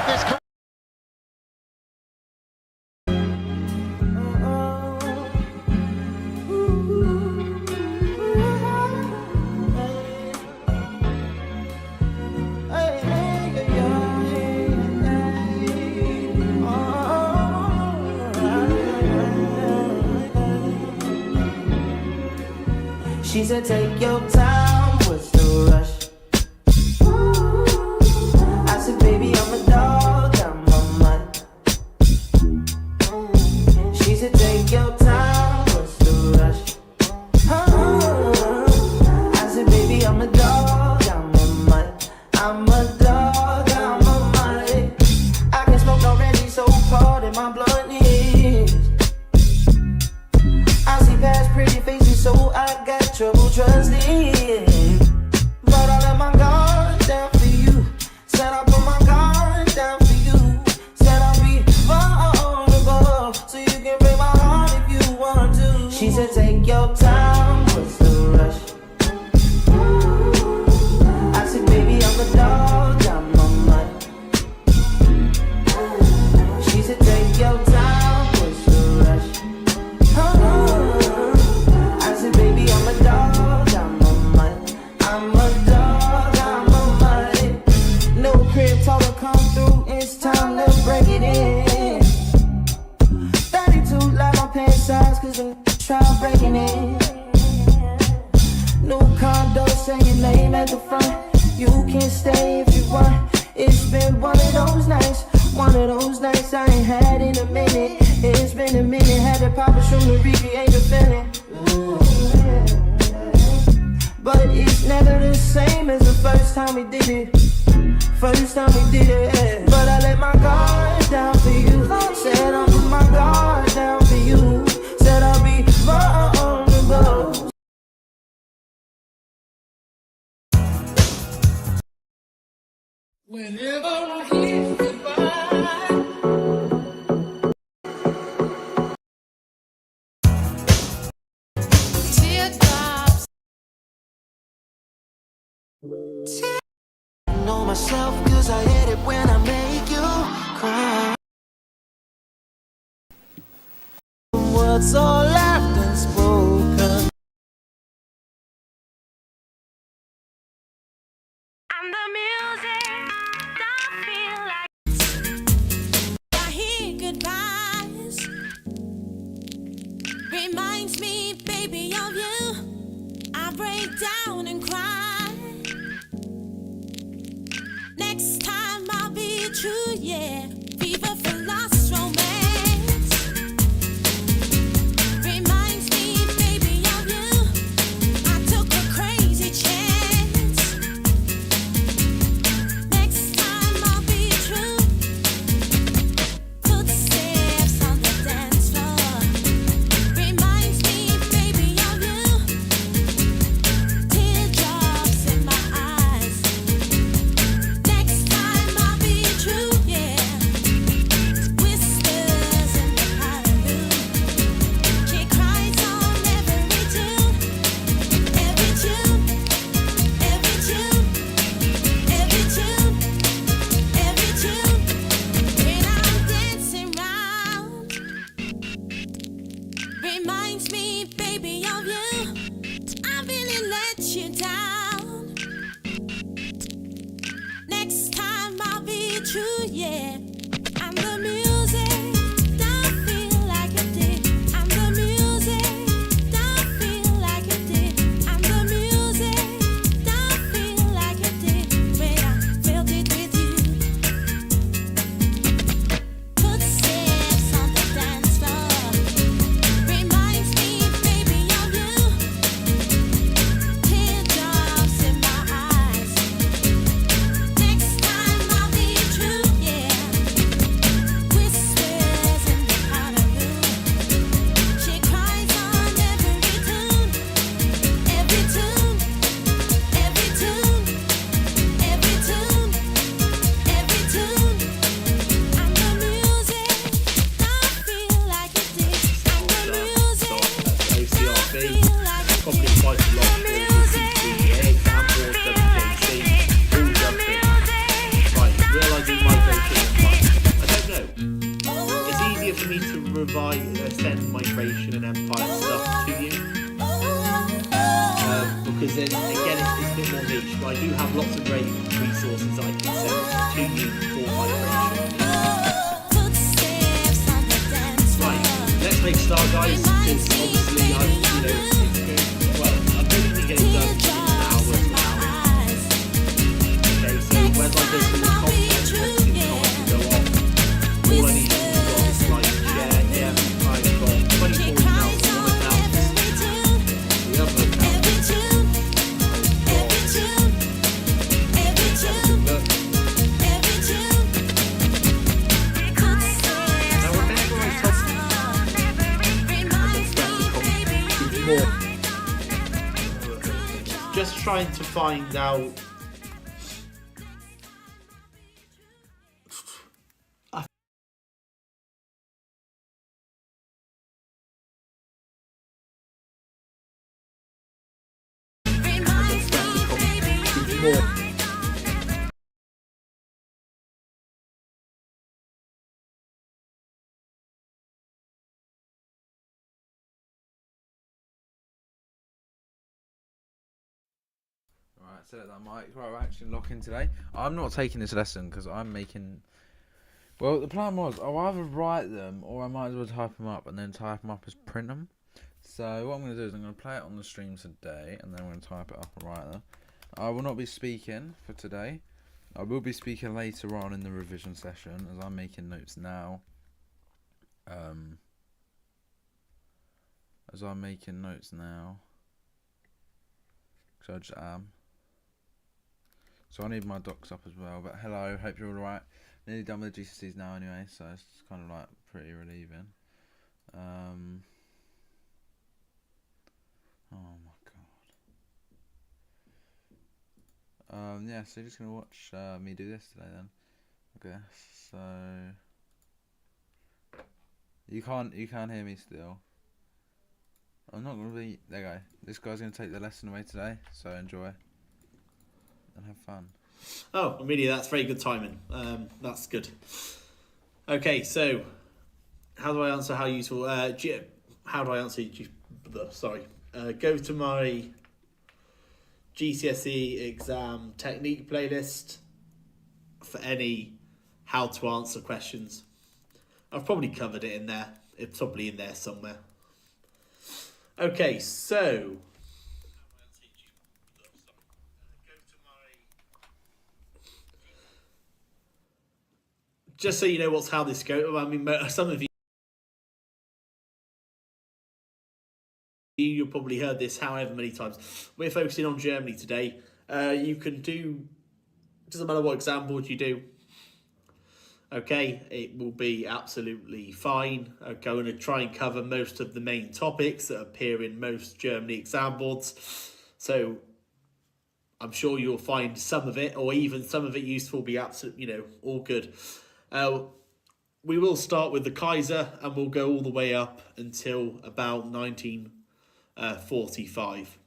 of this. She said, take your time, what's the rush? I said, baby, I'm a dog, I'm a mutt. She said, take your time, what's the rush? I said, baby, I'm a dog, I'm a mutt. I'm a dog, I'm a mutt. I can smoke already, so cold in my blood is. I see past pretty faces, so I got trouble trusting. But I let my guard down for you. Said I put my guard down for you. Said I'll be vulnerable, so you can break my heart if you want to. She said, take your time, what's the rush? I said, baby, I'm a dog, I'm a mutt. She said, take your time, what's the rush? I said, baby, I'm a dog, I'm a mutt. I'm a dog, I'm a mutt. No crib taller come through, it's time to break it in. 32 like my pants size, cause I'm try breaking it. New condo, say your name at the front. You can stay if you want. It's been one of those nights I ain't had in a minute. It's been a minute, had to pop a shroom to recreate the feeling. But it's never the same as the first time we did it. First time we did it. But I let my guard down for you. Said I'll put my guard down for you. Said I'll be vulnerable. Whenever I hear goodbye, teardrops. I know myself cause I hate it when I make you cry. What's all left unspoken? And the music don't feel like I hear goodbyes. Reminds me, baby, of you. I break down and cry. Next time I'll be true, yeah. Fever for lost romance. Reminds me, baby, of you. I took a crazy chance. Next time I'll be true. Footsteps on the dance floor. Reminds me, send migration and empire stuff to you. Because then again it's a bit more niche, but I do have lots of great resources I can send to you for migration. Right, let's make a start, guys, because obviously I'm hoping to get it done in an hour to an hour. Okay, so when I go through the content, and go off, all I need is to like share. Yeah, I've got 24 emails on one account, the other account. Just trying to find out. Right, set that mic. Right, we're actually locking today. I'm not taking this lesson because I'm making. Well, the plan was I'll either write them or I might as well type them up and then type them up as print them. So what I'm going to do is I'm going to play it on the stream today and then I'm going to type it up and write them. I will not be speaking for today. I will be speaking later on in the revision session as I'm making notes now. So I just am. So I need my docs up as well. But hello, hope you're all right. Nearly done with the GCSEs now anyway, so it's kind of like pretty relieving. Oh my god. Yeah, so you're just gonna watch me do this today then, I guess. So you can't hear me still. I'm not gonna be. There you go. This guy's gonna take the lesson away today, so enjoy and have fun. Oh, Amelia, that's very good timing. That's good. Okay, so how do I answer how useful? How do I answer? Sorry. Go to my GCSE exam technique playlist for any how to answer questions. I've probably covered it in there. It's probably in there somewhere. Okay, so just so you know how this goes. I mean, some of you've probably heard this however many times. We're focusing on Germany today. You can do, doesn't matter what exam board you do. Okay, it will be absolutely fine. I'm going to try and cover most of the main topics that appear in most Germany exam boards. So I'm sure you'll find some of it, or even some of it useful, be absolutely, all good. We will start with the Kaiser and we'll go all the way up until about 1945.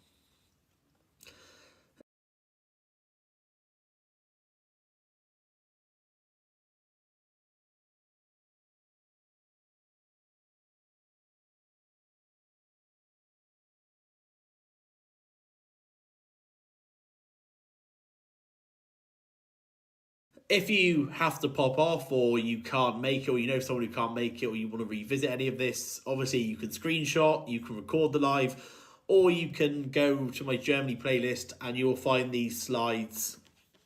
If you have to pop off or you can't make it, or you know someone who can't make it, or you want to revisit any of this, obviously you can screenshot, you can record the live, or you can go to my Germany playlist and you'll find these slides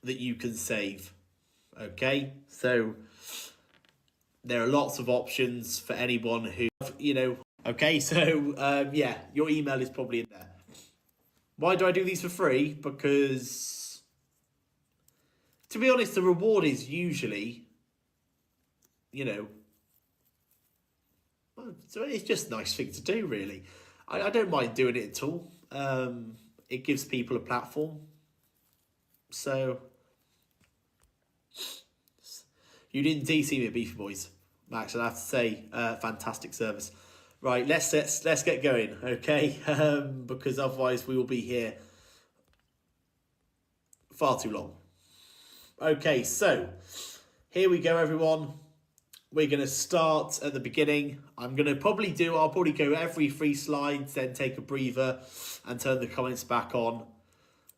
that you can save. Okay, so there are lots of options for anyone who, Okay, so yeah, your email is probably in there. Why do I do these for free? Because, to be honest, the reward is usually, so it's just a nice thing to do, really. I don't mind doing it at all. It gives people a platform. So, you didn't DC me at Beefy Boys, Max. I have to say, fantastic service. Right, let's get going, okay? Because otherwise we will be here far too long. Okay, so here we go, everyone. we're going to start at the beginning. I'll probably go every 3 slides, then take a breather and turn the comments back on.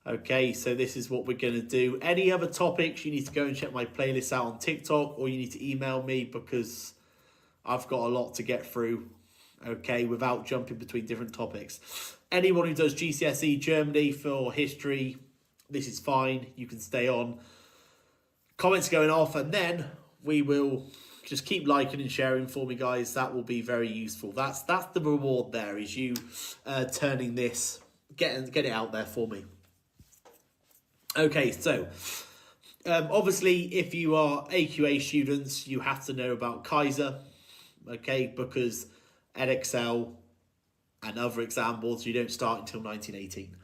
Okay, so this is what we're going to do. Any other topics, you need to go and check my playlist out on TikTok, or you need to email me because I've got a lot to get through, okay, without jumping between different topics. Anyone who does GCSE Germany for history, this is fine. You can stay on. Comments going off, and then we will just keep liking and sharing for me, guys. That will be very useful. That's the reward there, is you turning this, get it out there for me. Okay, so obviously if you are AQA students, you have to know about Kaiser, okay, because Edexcel and other examples, you don't start until 1918.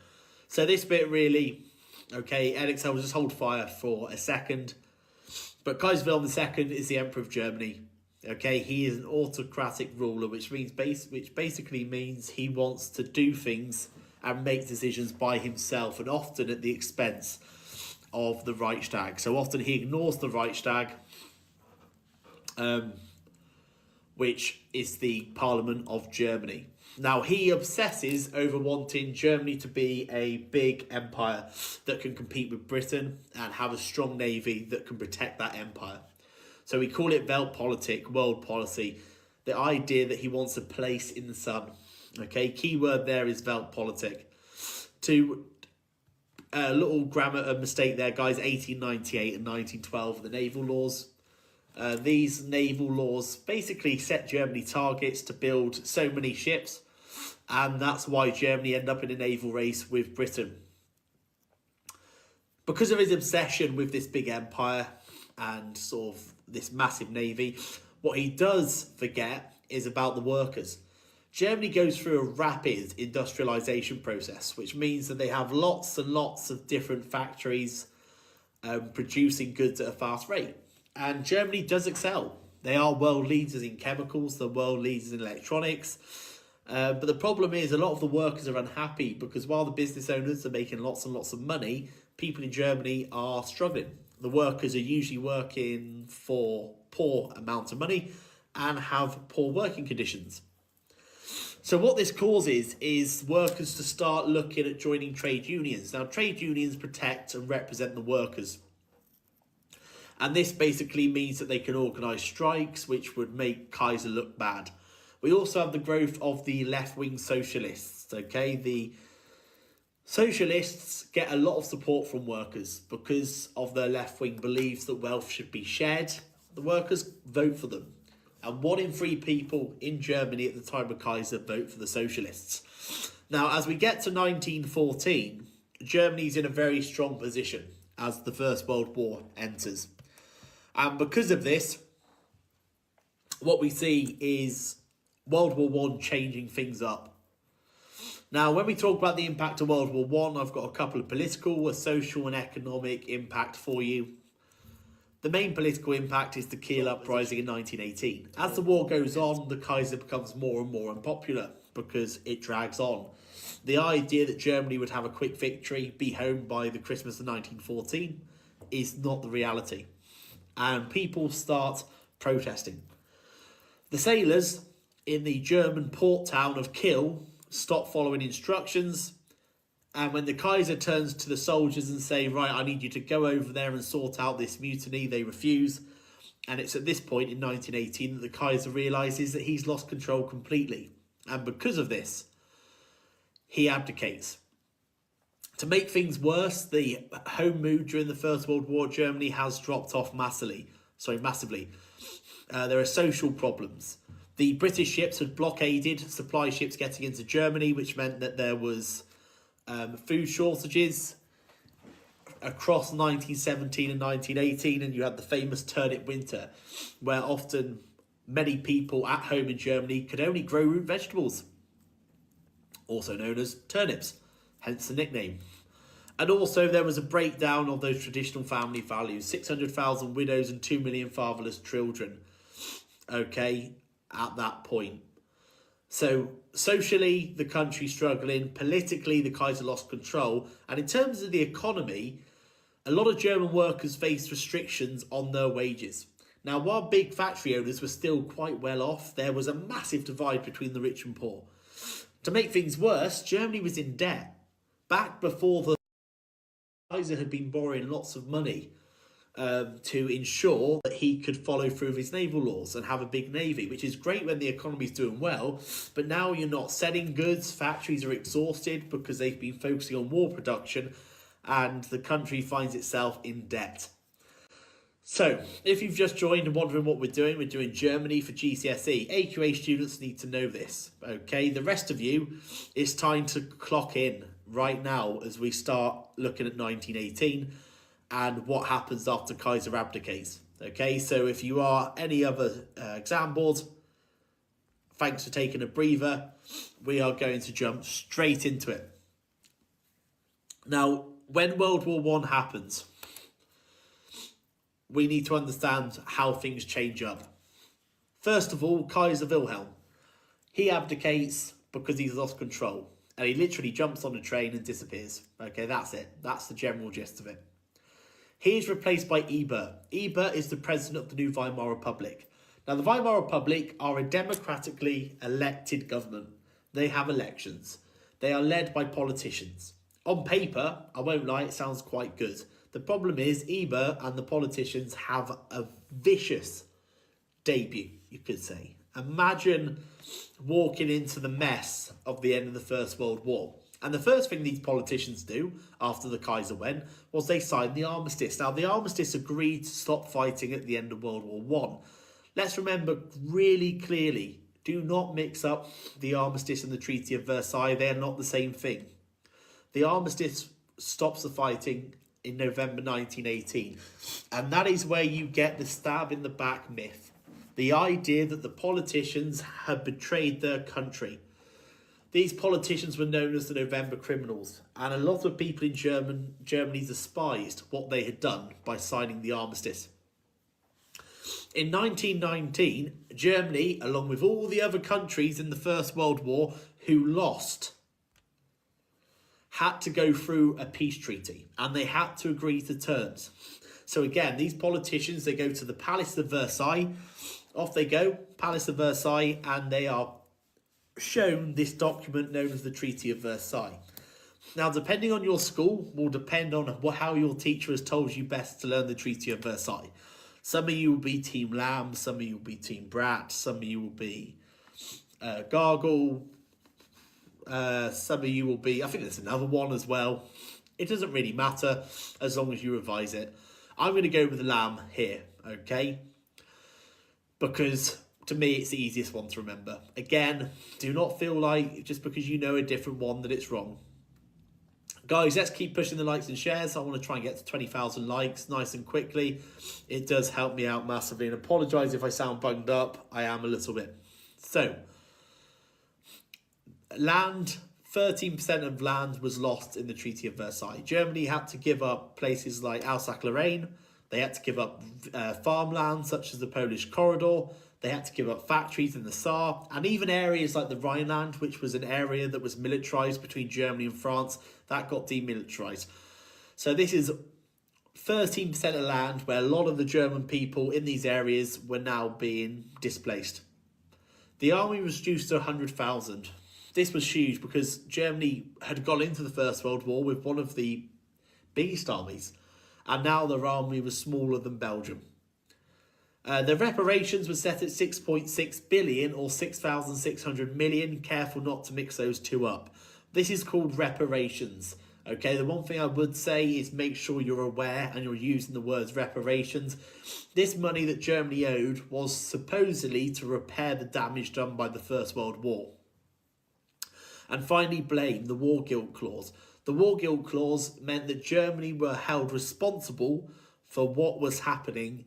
So this bit really, okay, Edexcel will just hold fire for a second, but Kaiser Wilhelm II is the Emperor of Germany. Okay, he is an autocratic ruler, which basically means he wants to do things and make decisions by himself, and often at the expense of the Reichstag. So often he ignores the Reichstag, which is the Parliament of Germany. Now, he obsesses over wanting Germany to be a big empire that can compete with Britain and have a strong navy that can protect that empire. So we call it Weltpolitik, world policy, the idea that he wants a place in the sun. Okay, keyword there is Weltpolitik. To a little grammar mistake there, guys, 1898 and 1912, the naval laws. These naval laws basically set Germany targets to build so many ships, and that's why Germany ended up in a naval race with Britain. Because of his obsession with this big empire and sort of this massive navy, what he does forget is about the workers. Germany goes through a rapid industrialization process, which means that they have lots and lots of different factories producing goods at a fast rate. And Germany does excel. They are world leaders in chemicals, they're world leaders in electronics. But the problem is a lot of the workers are unhappy because while the business owners are making lots and lots of money, people in Germany are struggling. The workers are usually working for poor amounts of money and have poor working conditions. So what this causes is workers to start looking at joining trade unions. Now, trade unions protect and represent the workers. And this basically means that they can organise strikes, which would make Kaiser look bad. We also have the growth of the left-wing socialists, okay? The socialists get a lot of support from workers because of their left-wing beliefs that wealth should be shared. The workers vote for them. And 1 in 3 people in Germany at the time of Kaiser vote for the socialists. Now, as we get to 1914, Germany's in a very strong position as the First World War enters. And because of this, what we see is World War I changing things up. Now, when we talk about the impact of World War I, I've got a couple of political, a social and economic impact for you. The main political impact is the Kiel Uprising in 1918. As the war goes on, the Kaiser becomes more and more unpopular because it drags on. The idea that Germany would have a quick victory, be home by the Christmas of 1914, is not the reality. And people start protesting. The sailors in the German port town of Kiel stop following instructions. And when the Kaiser turns to the soldiers and say, right, I need you to go over there and sort out this mutiny, they refuse. And it's at this point in 1918 that the Kaiser realises that he's lost control completely. And because of this, he abdicates. To make things worse, the home mood during the First World War, Germany has dropped off massively. There are social problems. The British ships had blockaded supply ships getting into Germany, which meant that there was food shortages across 1917 and 1918, and you had the famous turnip winter, where often many people at home in Germany could only grow root vegetables, also known as turnips, hence the nickname. And also there was a breakdown of those traditional family values, 600,000 widows and 2 million fatherless children, okay, at that point. So socially, the country's struggling. Politically, the Kaiser lost control. And in terms of the economy, a lot of German workers faced restrictions on their wages. Now, while big factory owners were still quite well off, there was a massive divide between the rich and poor. To make things worse, Germany was in debt. Back before the Kaiser had been borrowing lots of money to ensure that he could follow through with his naval laws and have a big navy, which is great when the economy's doing well, but now you're not selling goods, factories are exhausted because they've been focusing on war production, and the country finds itself in debt. So, if you've just joined and wondering what we're doing Germany for GCSE. AQA students need to know this, okay? The rest of you, it's time to clock in right now as we start looking at 1918 and what happens after Kaiser abdicates, okay? So if you are any other exam boards, thanks for taking a breather. We are going to jump straight into it. Now, when World War I happens, we need to understand how things change up. First of all, Kaiser Wilhelm. He abdicates because he's lost control. And he literally jumps on a train and disappears. Okay, that's it. That's the general gist of it. He is replaced by Ebert. Ebert is the president of the new Weimar Republic. Now, the Weimar Republic are a democratically elected government. They have elections. They are led by politicians. On paper, I won't lie, it sounds quite good. The problem is Ebert and the politicians have a vicious debut, you could say. Imagine walking into the mess of the end of the First World War. And the first thing these politicians do after the Kaiser went was they signed the armistice. Now, the armistice agreed to stop fighting at the end of World War I. Let's remember really clearly, do not mix up the armistice and the Treaty of Versailles. They are not the same thing. The armistice stops the fighting in November 1918. And that is where you get the stab in the back myth. The idea that the politicians had betrayed their country. These politicians were known as the November criminals. And a lot of people in Germany despised what they had done by signing the armistice. In 1919, Germany, along with all the other countries in the First World War who lost, had to go through a peace treaty and they had to agree to terms. So again, these politicians, they go to the Palace of Versailles. Off they go, Palace of Versailles, and they are shown this document known as the Treaty of Versailles. Now, depending on your school, will depend on how your teacher has told you best to learn the Treaty of Versailles. Some of you will be Team Lamb, some of you will be Team Brat, some of you will be Gargle, some of you will be, I think there's another one as well. It doesn't really matter as long as you revise it. I'm going to go with the Lamb here, okay? Because to me, it's the easiest one to remember. Again, do not feel like just because you know a different one that it's wrong. Guys, let's keep pushing the likes and shares. I want to try and get to 20,000 likes nice and quickly. It does help me out massively. And apologise if I sound bunged up. I am a little bit. So, land, 13% of land was lost in the Treaty of Versailles. Germany had to give up places like Alsace-Lorraine. They had to give up farmland such as the Polish corridor. They had to give up factories in the Saar, and even areas like the Rhineland, which was an area that was militarised between Germany and France, that got demilitarised. So this is 13% of land where a lot of the German people in these areas were now being displaced. The army was reduced to 100,000. This was huge because Germany had gone into the First World War with one of the biggest armies, and now their army was smaller than Belgium. The reparations were set at 6.6 billion or 6,600 million. Careful not to mix those two up. This is called reparations. Okay, the one thing I would say is make sure you're aware and you're using the words reparations. This money that Germany owed was supposedly to repair the damage done by the First World War. And finally, blame, the War Guilt Clause. The War Guilt Clause meant that Germany were held responsible for what was happening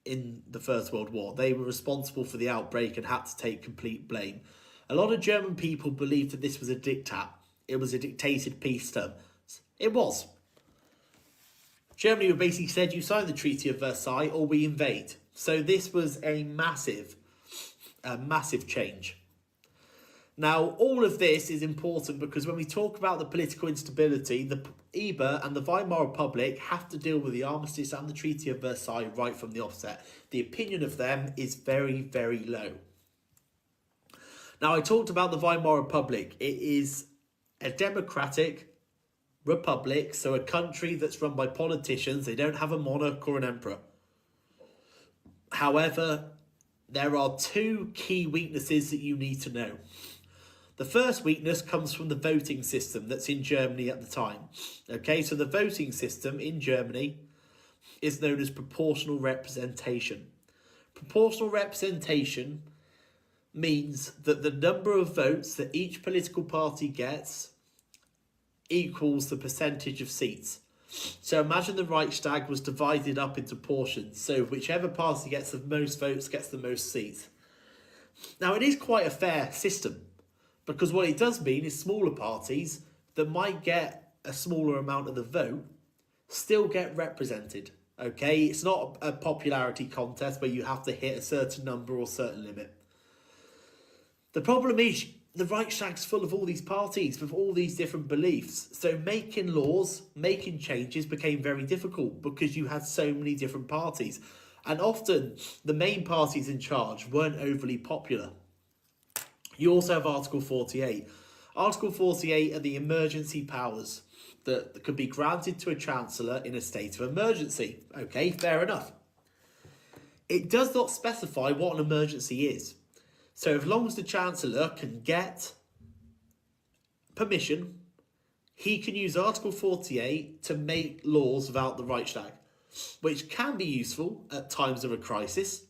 in the First World War. They were responsible for the outbreak and had to take complete blame. A lot of German people believed that this was a diktat. It was a dictated peace term. It was. Germany basically said, you sign the Treaty of Versailles or we invade. So this was a massive change. Now, all of this is important because when we talk about the political instability, the EBA and the Weimar Republic have to deal with the armistice and the Treaty of Versailles right from the offset. The opinion of them is very, very low. Now, I talked about the Weimar Republic. It is a democratic republic, so a country that's run by politicians. They don't have a monarch or an emperor. However, there are two key weaknesses that you need to know. The first weakness comes from the voting system that's in Germany at the time. Okay, so the voting system in Germany is known as proportional representation. Proportional representation means that the number of votes that each political party gets equals the percentage of seats. So imagine the Reichstag was divided up into portions. So whichever party gets the most votes gets the most seats. Now, it is quite a fair system, because what it does mean is smaller parties that might get a smaller amount of the vote still get represented. Okay, it's not a popularity contest where you have to hit a certain number or certain limit. The problem is the Reichstag's full of all these parties with all these different beliefs. So making laws, making changes became very difficult because you had so many different parties. And often the main parties in charge weren't overly popular. You also have Article 48. Article 48 are the emergency powers that could be granted to a chancellor in a state of emergency. Okay, fair enough. It does not specify what an emergency is. So as long as the chancellor can get permission, he can use Article 48 to make laws without the Reichstag, which can be useful at times of a crisis.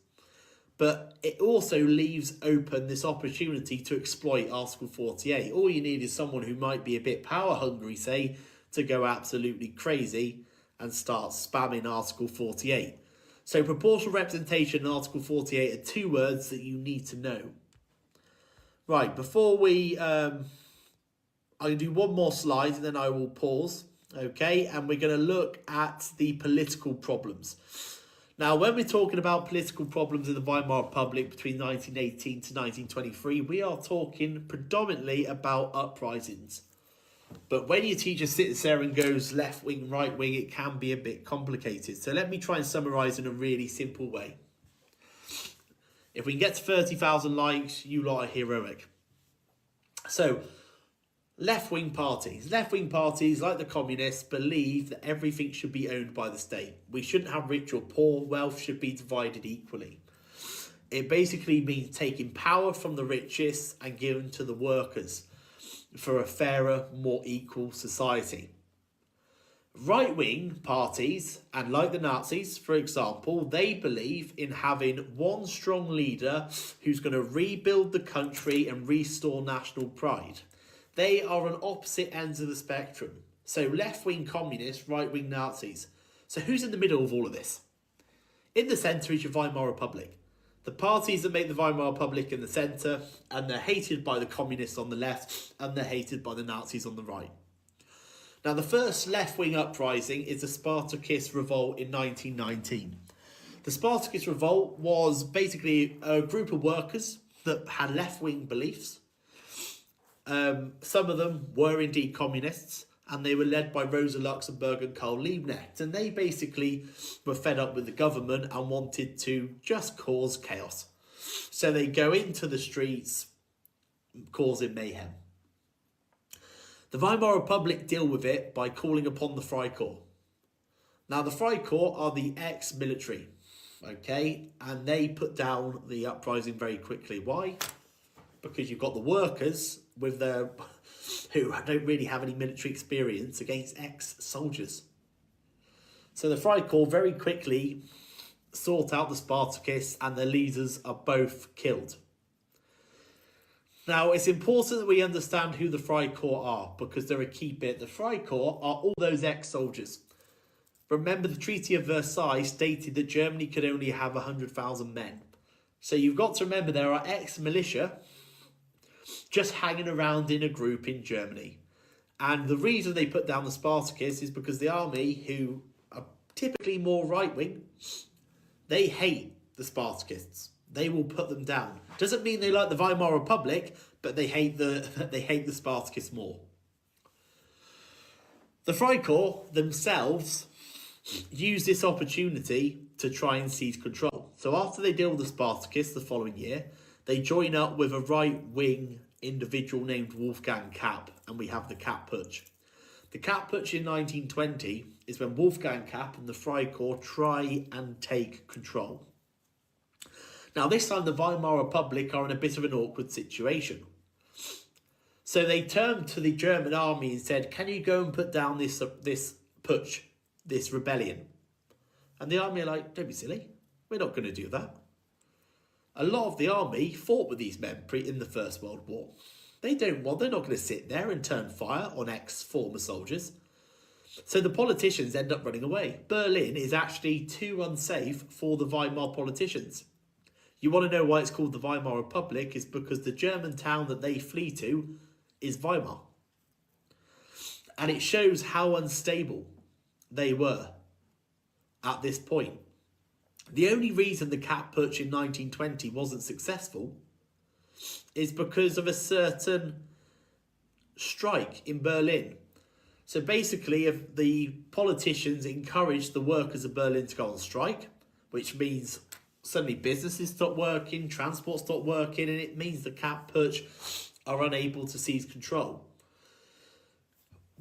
But it also leaves open this opportunity to exploit Article 48. All you need is someone who might be a bit power hungry, say, to go absolutely crazy and start spamming Article 48. So proportional representation and Article 48 are two words that you need to know. Right, before we... I'll do one more slide and then I will pause. Okay, and we're going to look at the political problems. Now, when we're talking about political problems in the Weimar Republic between 1918 to 1923, we are talking predominantly about uprisings. But when your teacher sits there and goes left wing, right wing, it can be a bit complicated. So let me try and summarise in a really simple way. If we can get to 30,000 likes, you lot are heroic. So, left-wing parties, like the communists, believe that everything should be owned by the state. We shouldn't have rich or poor. Wealth should be divided equally. It basically means taking power from the richest and giving to the workers for a fairer, more equal society. Right-wing parties, and like the Nazis, for example, they believe in having one strong leader who's going to rebuild the country and restore national pride. They are on opposite ends of the spectrum. So left-wing communists, right-wing Nazis. So who's in the middle of all of this? In the centre is your Weimar Republic. The parties that make the Weimar Republic in the centre, and they're hated by the communists on the left, and they're hated by the Nazis on the right. Now, the first left-wing uprising is the Spartacist Revolt in 1919. The Spartacist Revolt was basically a group of workers that had left-wing beliefs. Some of them were indeed communists, and they were led by Rosa Luxemburg and Karl Liebknecht. And they basically were fed up with the government and wanted to just cause chaos. So they go into the streets, causing mayhem. The Weimar Republic deal with it by calling upon the Freikorps. Now, the Freikorps are the ex-military, okay? And they put down the uprising very quickly. Why? Because you've got the workers with their who don't really have any military experience against ex-soldiers. So the Freikorps very quickly sort out the Spartacists, and their leaders are both killed. Now, it's important that we understand who the Freikorps are, because they're a key bit. The Freikorps are all those ex-soldiers. Remember, the Treaty of Versailles stated that Germany could only have 100,000 men. So you've got to remember there are ex-militia just hanging around in a group in Germany. And the reason they put down the Spartacists is because the army, who are typically more right-wing, they hate the Spartacists. They will put them down. Doesn't mean they like the Weimar Republic, but they hate the Spartakists more. The Freikorps themselves use this opportunity to try and seize control. So after they deal with the Spartakists the following year, they join up with a right-wing individual named Wolfgang Kapp, and we have the Kapp Putsch. The Kapp Putsch in 1920 is when Wolfgang Kapp and the Freikorps try and take control. Now this time the Weimar Republic are in a bit of an awkward situation. So they turned to the German army and said, can you go and put down this putsch, this rebellion? And the army are like, don't be silly, we're not going to do that. A lot of the army fought with these men in the First World War. They're not going to sit there and turn fire on ex-former soldiers. So the politicians end up running away. Berlin is actually too unsafe for the Weimar politicians. You want to know why it's called the Weimar Republic? Is because the German town that they flee to is Weimar. And it shows how unstable they were at this point. The only reason the Kapp Putsch in 1920 wasn't successful is because of a certain strike in Berlin. So basically, if the politicians encouraged the workers of Berlin to go on strike, which means suddenly businesses stop working, transport stop working, and it means the Kapp Putsch are unable to seize control.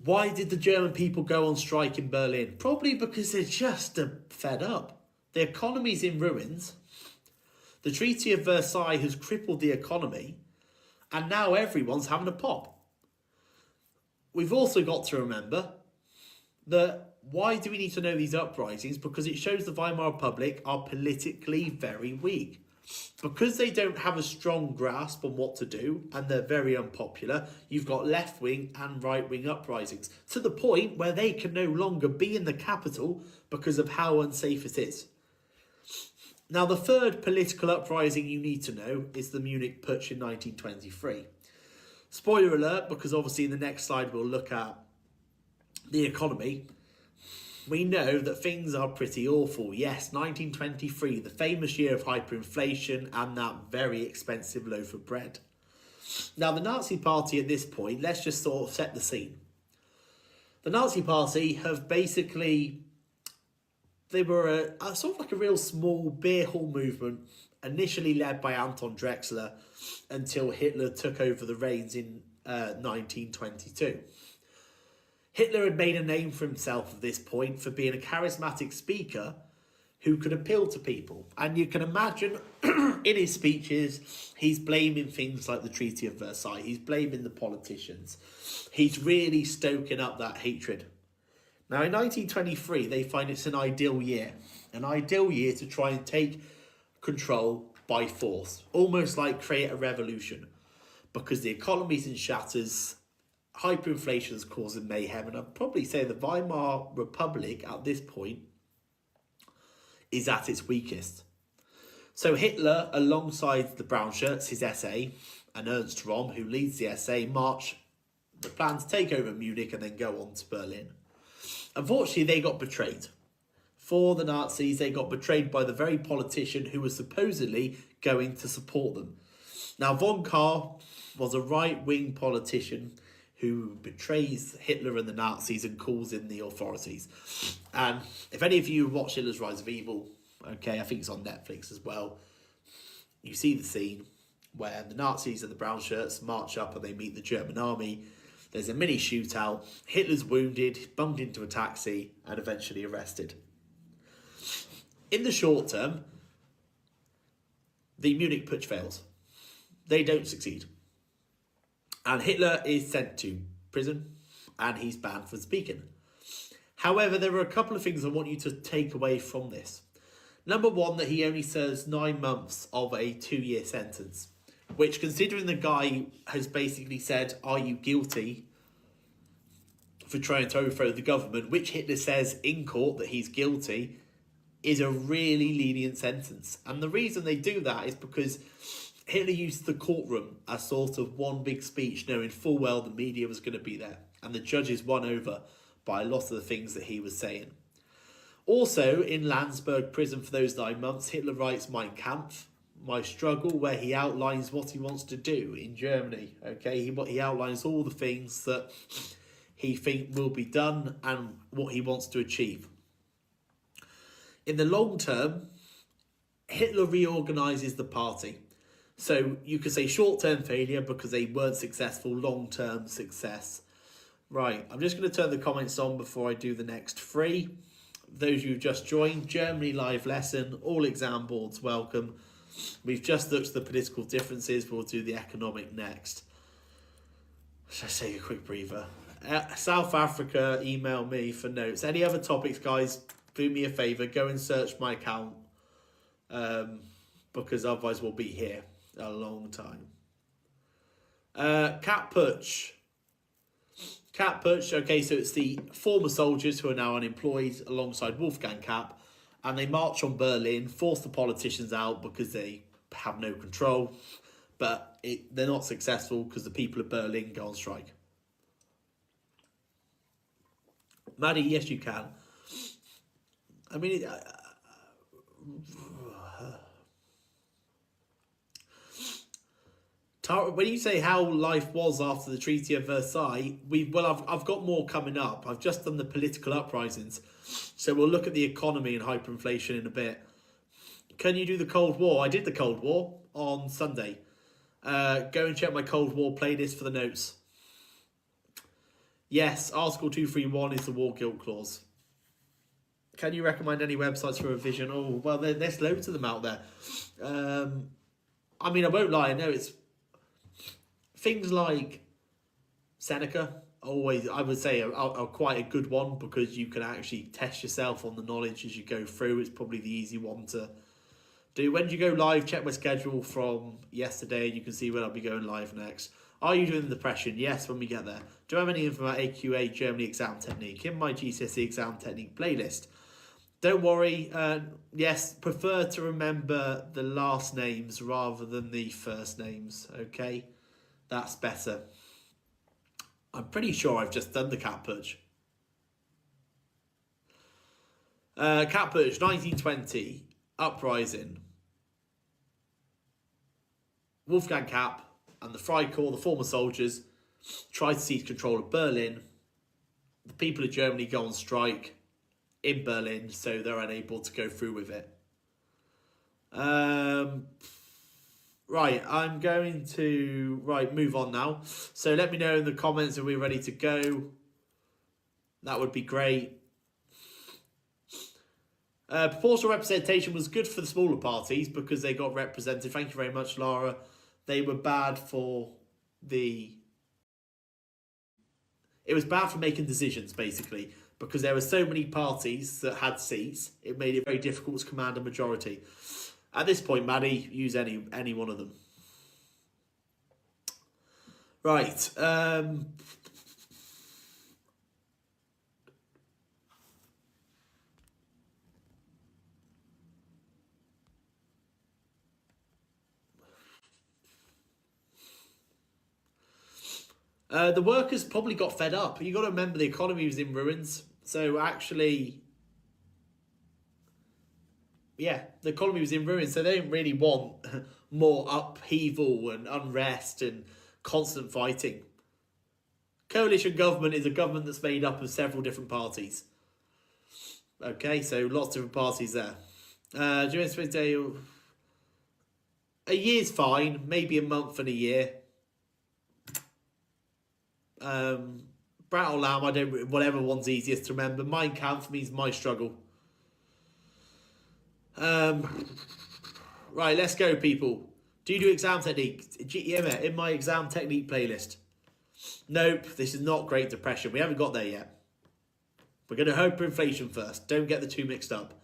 Why did the German people go on strike in Berlin? Probably because they're just fed up. The economy's in ruins. The Treaty of Versailles has crippled the economy, and now everyone's having a pop. We've also got to remember that why do we need to know these uprisings? Because it shows the Weimar Republic are politically very weak. Because they don't have a strong grasp on what to do, and they're very unpopular, you've got left-wing and right-wing uprisings, to the point where they can no longer be in the capital because of how unsafe it is. Now, the third political uprising you need to know is the Munich Putsch in 1923. Spoiler alert, because obviously in the next slide we'll look at the economy. We know that things are pretty awful. Yes, 1923, the famous year of hyperinflation and that very expensive loaf of bread. Now, the Nazi Party at this point, let's just sort of set the scene. The Nazi Party have basically, they were a sort of like a real small beer hall movement, initially led by Anton Drexler, until Hitler took over the reins in 1922. Hitler had made a name for himself at this point for being a charismatic speaker who could appeal to people. And you can imagine in his speeches, he's blaming things like the Treaty of Versailles. He's blaming the politicians. He's really stoking up that hatred. Now, in 1923, they find it's an ideal year to try and take control by force, almost like create a revolution, because the economy's in shatters. Hyperinflation is causing mayhem, and I'd probably say the Weimar Republic at this point is at its weakest. So Hitler, alongside the brown shirts, his SA, and Ernst Röhm, who leads the SA, march the plan to take over Munich and then go on to Berlin. Unfortunately, they got betrayed. For the Nazis, they got betrayed by the very politician who was supposedly going to support them. Now, von Kahr was a right-wing politician who betrays Hitler and the Nazis and calls in the authorities. And if any of you watch Hitler's Rise of Evil, okay, I think it's on Netflix as well, you see the scene where the Nazis and the brown shirts march up and they meet the German army. There's a mini shootout. Hitler's wounded, bumped into a taxi, and eventually arrested. In the short term, the Munich Putsch fails. They don't succeed. And Hitler is sent to prison and he's banned from speaking. However, there are a couple of things I want you to take away from this. Number one, that he only serves 9 months of a 2-year sentence, which, considering the guy has basically said, are you guilty for trying to overthrow the government, which Hitler says in court that he's guilty, is a really lenient sentence. And the reason they do that is because Hitler used the courtroom as sort of one big speech, knowing full well the media was going to be there. And the judges won over by a lot of the things that he was saying. Also, in Landsberg prison for those 9 months, Hitler writes Mein Kampf, My Struggle, where he outlines what he wants to do in Germany. Okay, he outlines all the things that he think will be done and what he wants to achieve. In the long term, Hitler reorganises the party. So you could say short-term failure because they weren't successful, long-term success. Right, I'm just going to turn the comments on before I do the next three. Those who've just joined, Germany live lesson, all exam boards welcome. We've just looked at the political differences, we'll do the economic next. Should I say a quick breather? South Africa, email me for notes. Any other topics, guys, do me a favour, go and search my account. Because otherwise we'll be here a long time. Cat Putsch. Cat Putsch, okay, so it's the former soldiers who are now unemployed alongside Wolfgang Kapp, and they march on Berlin, force the politicians out because they have no control, but they're not successful because the people of Berlin go on strike. Maddie, yes you can. I mean, when you say how life was after the Treaty of Versailles, I've got more coming up. I've just done the political uprisings, so we'll look at the economy and hyperinflation in a bit. Can you do the Cold War? I did the Cold War on Sunday. Go and check my Cold War playlist for the notes. Yes, Article 231 is the War Guilt Clause. Can you recommend any websites for revision? Oh, well, there's loads of them out there. I mean, I won't lie, I know it's things like Seneca, always, I would say, are quite a good one because you can actually test yourself on the knowledge as you go through. It's probably the easy one to do. When you go live, check my schedule from yesterday and you can see when I'll be going live next. Are you doing the depression? Yes, when we get there. Do I have any info about AQA Germany exam technique? In my GCSE exam technique playlist. Don't worry, yes, prefer to remember the last names rather than the first names, okay? That's better. I'm pretty sure I've just done the Cat Putsch. Cat Putsch, 1920, uprising. Wolfgang Kapp and the Freikorps, the former soldiers, try to seize control of Berlin. The people of Germany go on strike in Berlin, so they're unable to go through with it. Right, I'm going to move on now. So let me know in the comments if we're ready to go. That would be great. Proportional representation was good for the smaller parties because they got represented. Thank you very much, Lara. They were bad for the... It was bad for making decisions, basically, because there were so many parties that had seats. It made it very difficult to command a majority. At this point, Maddie, use any one of them. Right. The workers probably got fed up. You got to remember the economy was in ruins. So actually... Yeah, the economy was in ruins, so they didn't really want more upheaval and unrest and constant fighting. Coalition government is a government that's made up of several different parties. Okay, so lots of different parties there. Do you expect a year's fine, maybe a month and a year. Brat or Lamb, whatever one's easiest to remember. Mein Kampf means my struggle. Right, let's go, people. Do you do exam technique? Yeah, in my exam technique playlist. Nope, this is not Great Depression. We haven't got there yet. We're going to hyperinflation first. Don't get the two mixed up.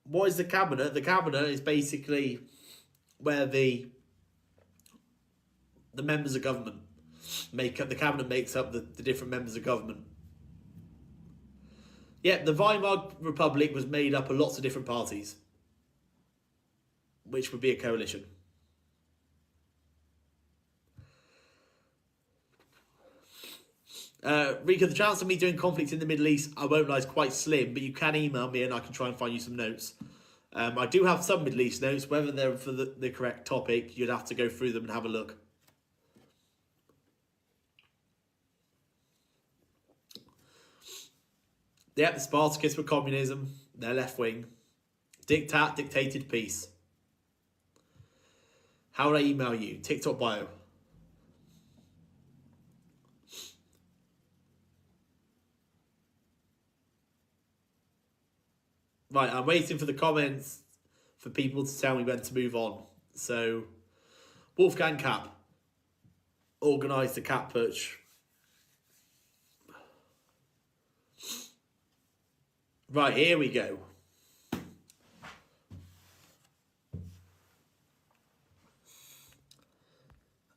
What is the cabinet? The cabinet is basically where the members of government make up. The cabinet makes up the different members of government. Yeah, the Weimar Republic was made up of lots of different parties, which would be a coalition. Rika, the chance of me doing conflict in the Middle East, I won't lie, is quite slim, but you can email me and I can try and find you some notes. I do have some Middle East notes. Whether they're for the correct topic, you'd have to go through them and have a look. Yeah, the Spartakists were communism. They're left wing. Dictated peace. How would I email you? TikTok bio. Right, I'm waiting for the comments for people to tell me when to move on. So, Wolfgang Cap organised the cap putsch. Right, here we go.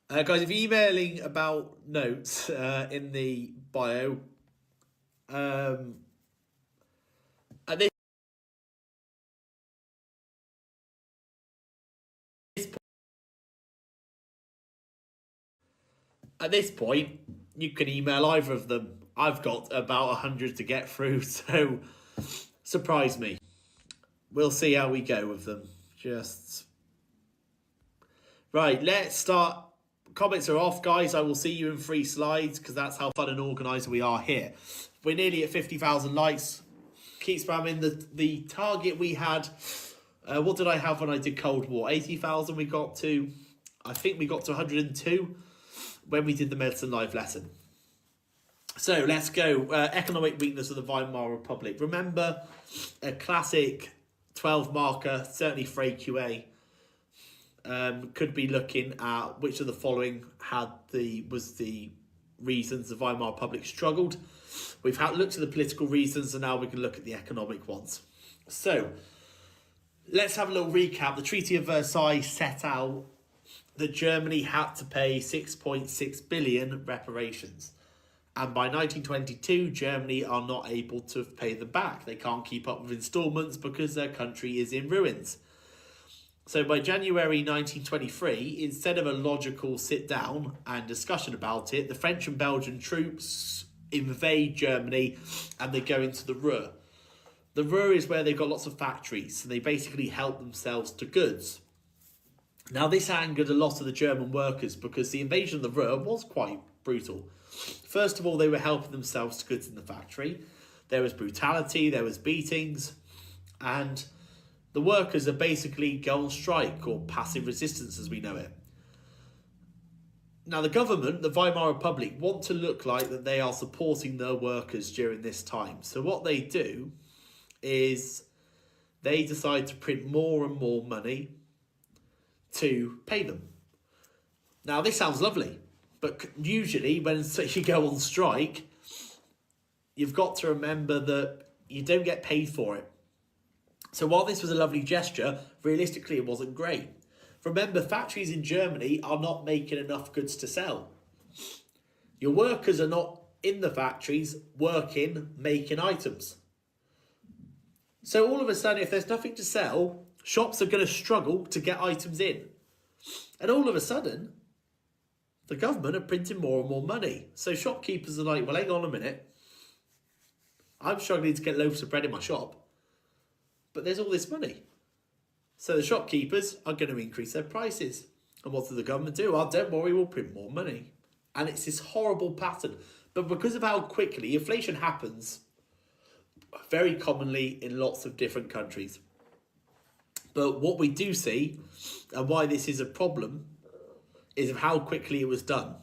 Guys, if you're emailing about notes in the bio, at this point, you can email either of them. I've got about 100 to get through, so surprise me. We'll see how we go with them. Right, let's start. Comments are off, guys. I will see you in 3 slides because that's how fun and organised we are here. We're nearly at 50,000 likes. Keep spamming the target we had. What did I have when I did Cold War? 80,000 we got to. I think we got to 102 when we did the medicine live lesson. So let's go. Economic weakness of the Weimar Republic. Remember, a classic 12 marker, certainly for AQA. Could be looking at which of the following was the reasons the Weimar Republic struggled. We've looked at the political reasons, and now we can look at the economic ones. So let's have a little recap. The Treaty of Versailles set out that Germany had to pay 6.6 billion reparations. And by 1922, Germany are not able to pay them back. They can't keep up with instalments because their country is in ruins. So by January 1923, instead of a logical sit down and discussion about it, the French and Belgian troops invade Germany and they go into the Ruhr. The Ruhr is where they've got lots of factories, and they basically help themselves to goods. Now, this angered a lot of the German workers because the invasion of the Ruhr was quite brutal. First of all, they were helping themselves to goods in the factory. There was brutality, there was beatings, and the workers are basically go on strike, or passive resistance as we know it. Now, the government, the Weimar Republic, want to look like that they are supporting their workers during this time. So what they do is they decide to print more and more money to pay them. Now, this sounds lovely, but usually when you go on strike, you've got to remember that you don't get paid for it. So while this was a lovely gesture, realistically it wasn't great. Remember, factories in Germany are not making enough goods to sell. Your workers are not in the factories working, making items. So all of a sudden, if there's nothing to sell, shops are going to struggle to get items in. And all of a sudden, the government are printing more and more money. So shopkeepers are like, well, hang on a minute. I'm struggling to get loaves of bread in my shop, but there's all this money. So the shopkeepers are going to increase their prices. And what does the government do? Oh, don't worry, we'll print more money. And it's this horrible pattern. But because of how quickly inflation happens, very commonly in lots of different countries. But what we do see, and why this is a problem, is of how quickly it was done.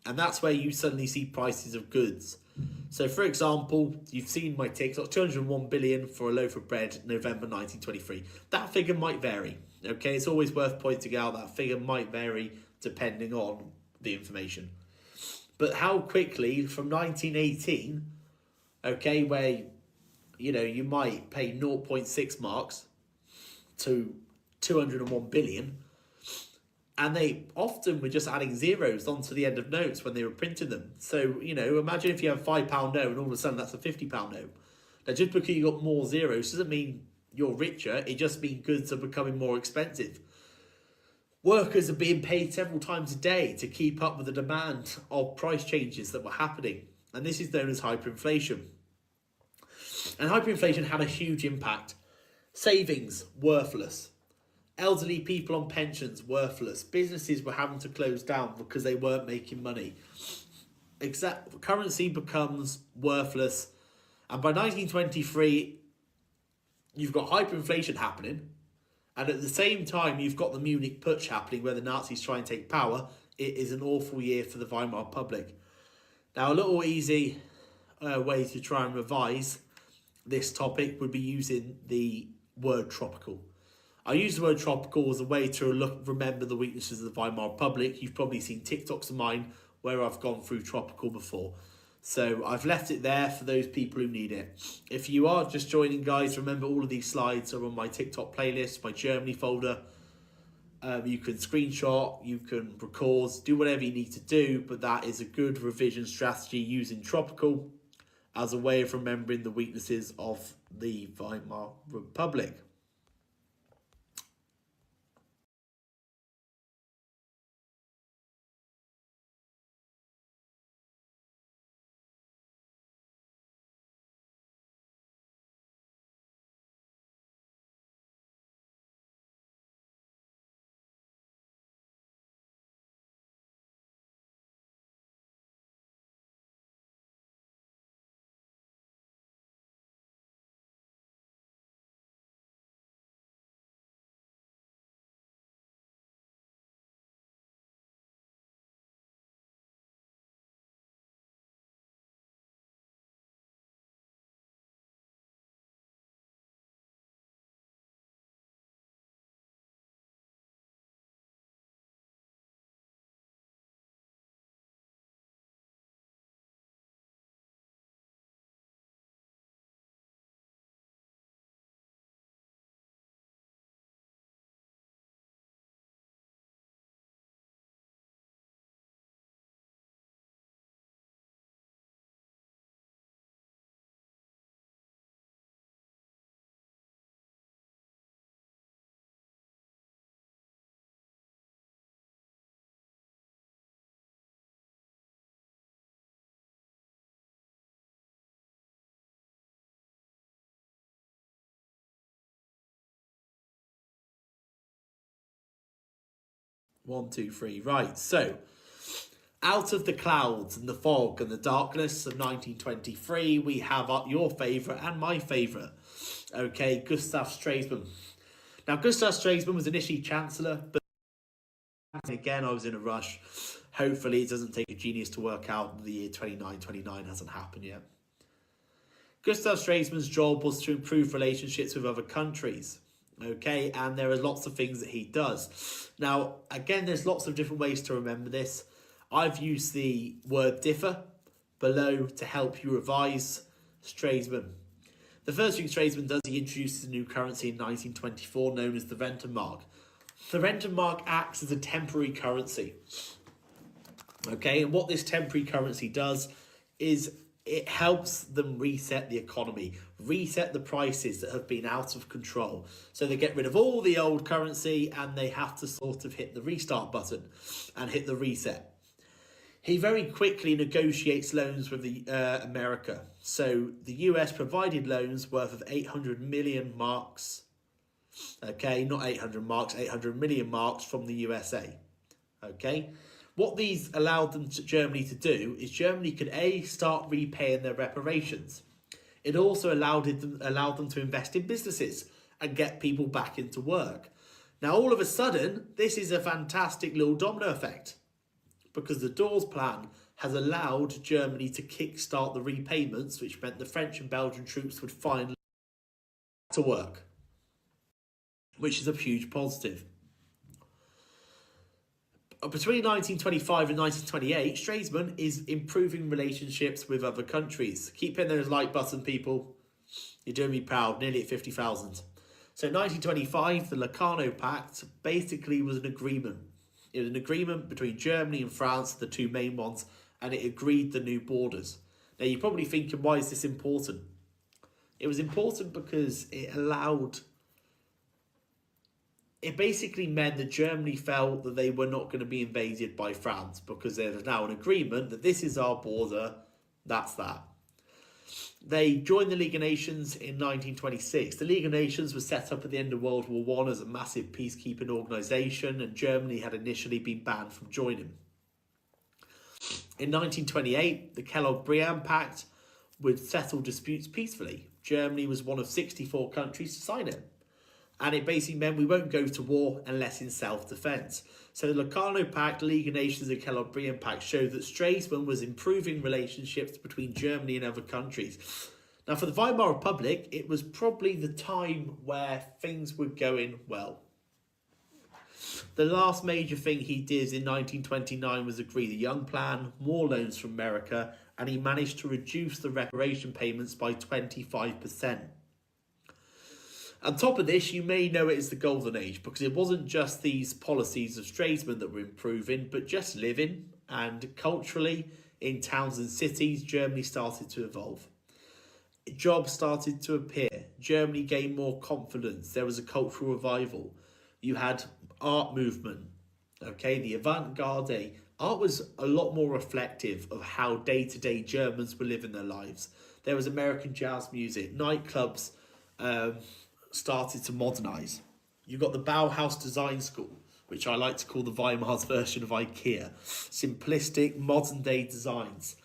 And that's where you suddenly see prices of goods. So, for example, you've seen my TikTok, 201 billion for a loaf of bread, November 1923. That figure might vary, okay? It's always worth pointing out that figure might vary depending on the information. But how quickly, from 1918, okay, where, you might pay 0.6 marks to 201 billion, and they often were just adding zeros onto the end of notes when they were printing them. So, imagine if you have a £5 note and all of a sudden that's a £50 note. Now, just because you got more zeros doesn't mean you're richer. It just means goods are becoming more expensive. Workers are being paid several times a day to keep up with the demand of price changes that were happening. and this is known as hyperinflation. And hyperinflation had a huge impact. Savings, worthless. Elderly people on pensions, worthless. Businesses were having to close down because they weren't making money. Currency becomes worthless. And by 1923, you've got hyperinflation happening. And at the same time, you've got the Munich Putsch happening where the Nazis try and take power. It is an awful year for the Weimar Republic. Now, a little easy way to try and revise this topic would be using the word tropical. I use the word tropical as a way to remember the weaknesses of the Weimar Republic. You've probably seen TikToks of mine where I've gone through tropical before. So I've left it there for those people who need it. If you are just joining, guys, remember all of these slides are on my TikTok playlist, my Germany folder. You can screenshot, you can record, do whatever you need to do, but that is a good revision strategy using tropical as a way of remembering the weaknesses of the Weimar Republic. One, two, three. Right, so out of the clouds and the fog and the darkness of 1923, we have your favourite and my favourite. Okay, Gustav Stresemann. Now, Gustav Stresemann was initially Chancellor, but again, I was in a rush. Hopefully, it doesn't take a genius to work out the year 2929 hasn't happened yet. Gustav Stresemann's job was to improve relationships with other countries. Okay, and there are lots of things that he does. Now, again, there's lots of different ways to remember this. I've used the word differ below to help you revise Stresemann. The first thing Stresemann does, he introduces a new currency in 1924 known as the Rentenmark. The Rentenmark acts as a temporary currency. Okay, and what this temporary currency does is it helps them reset the economy, reset the prices that have been out of control. So they get rid of all the old currency and they have to sort of hit the restart button and hit the reset. He very quickly negotiates loans with the America. So the US provided loans worth of 800 million marks. Okay, not 800 marks, 800 million marks from the USA. Okay. What these allowed Germany to do is Germany could start repaying their reparations. It also allowed them to invest in businesses and get people back into work. Now, all of a sudden, this is a fantastic little domino effect because the Dawes Plan has allowed Germany to kickstart the repayments, which meant the French and Belgian troops would finally to work, which is a huge positive. Between 1925 and 1928, Stresemann is improving relationships with other countries. Keep hitting those like button, people. You're doing me proud, nearly at 50,000. So 1925, the Locarno Pact basically was an agreement. It was an agreement between Germany and France, the two main ones, and it agreed the new borders. Now, you're probably thinking, why is this important? It was important because it basically meant that Germany felt that they were not going to be invaded by France because there was now an agreement that this is our border That's that. They joined the League of Nations in 1926. The League of Nations was set up at the end of World War One as a massive peacekeeping organisation, and Germany had initially been banned from joining. In 1928, the Kellogg-Briand Pact would settle disputes peacefully. Germany was one of 64 countries to sign it. And it basically meant we won't go to war unless in self-defence. So the Locarno Pact, League of Nations and Kellogg-Briand Pact showed that Stresemann was improving relationships between Germany and other countries. Now for the Weimar Republic, it was probably the time where things were going well. The last major thing he did in 1929 was agree the Young Plan, more loans from America, and he managed to reduce the reparation payments by 25%. On top of this, you may know it as the Golden Age, because it wasn't just these policies of Stresemann that were improving, but just living and culturally in towns and cities, Germany started to evolve. Jobs started to appear. Germany gained more confidence. There was a cultural revival. You had art movement, okay, the avant-garde. Art was a lot more reflective of how day-to-day Germans were living their lives. There was American jazz music, nightclubs started to modernise. You got the Bauhaus Design School, which I like to call the Weimar's version of IKEA. Simplistic, modern-day designs.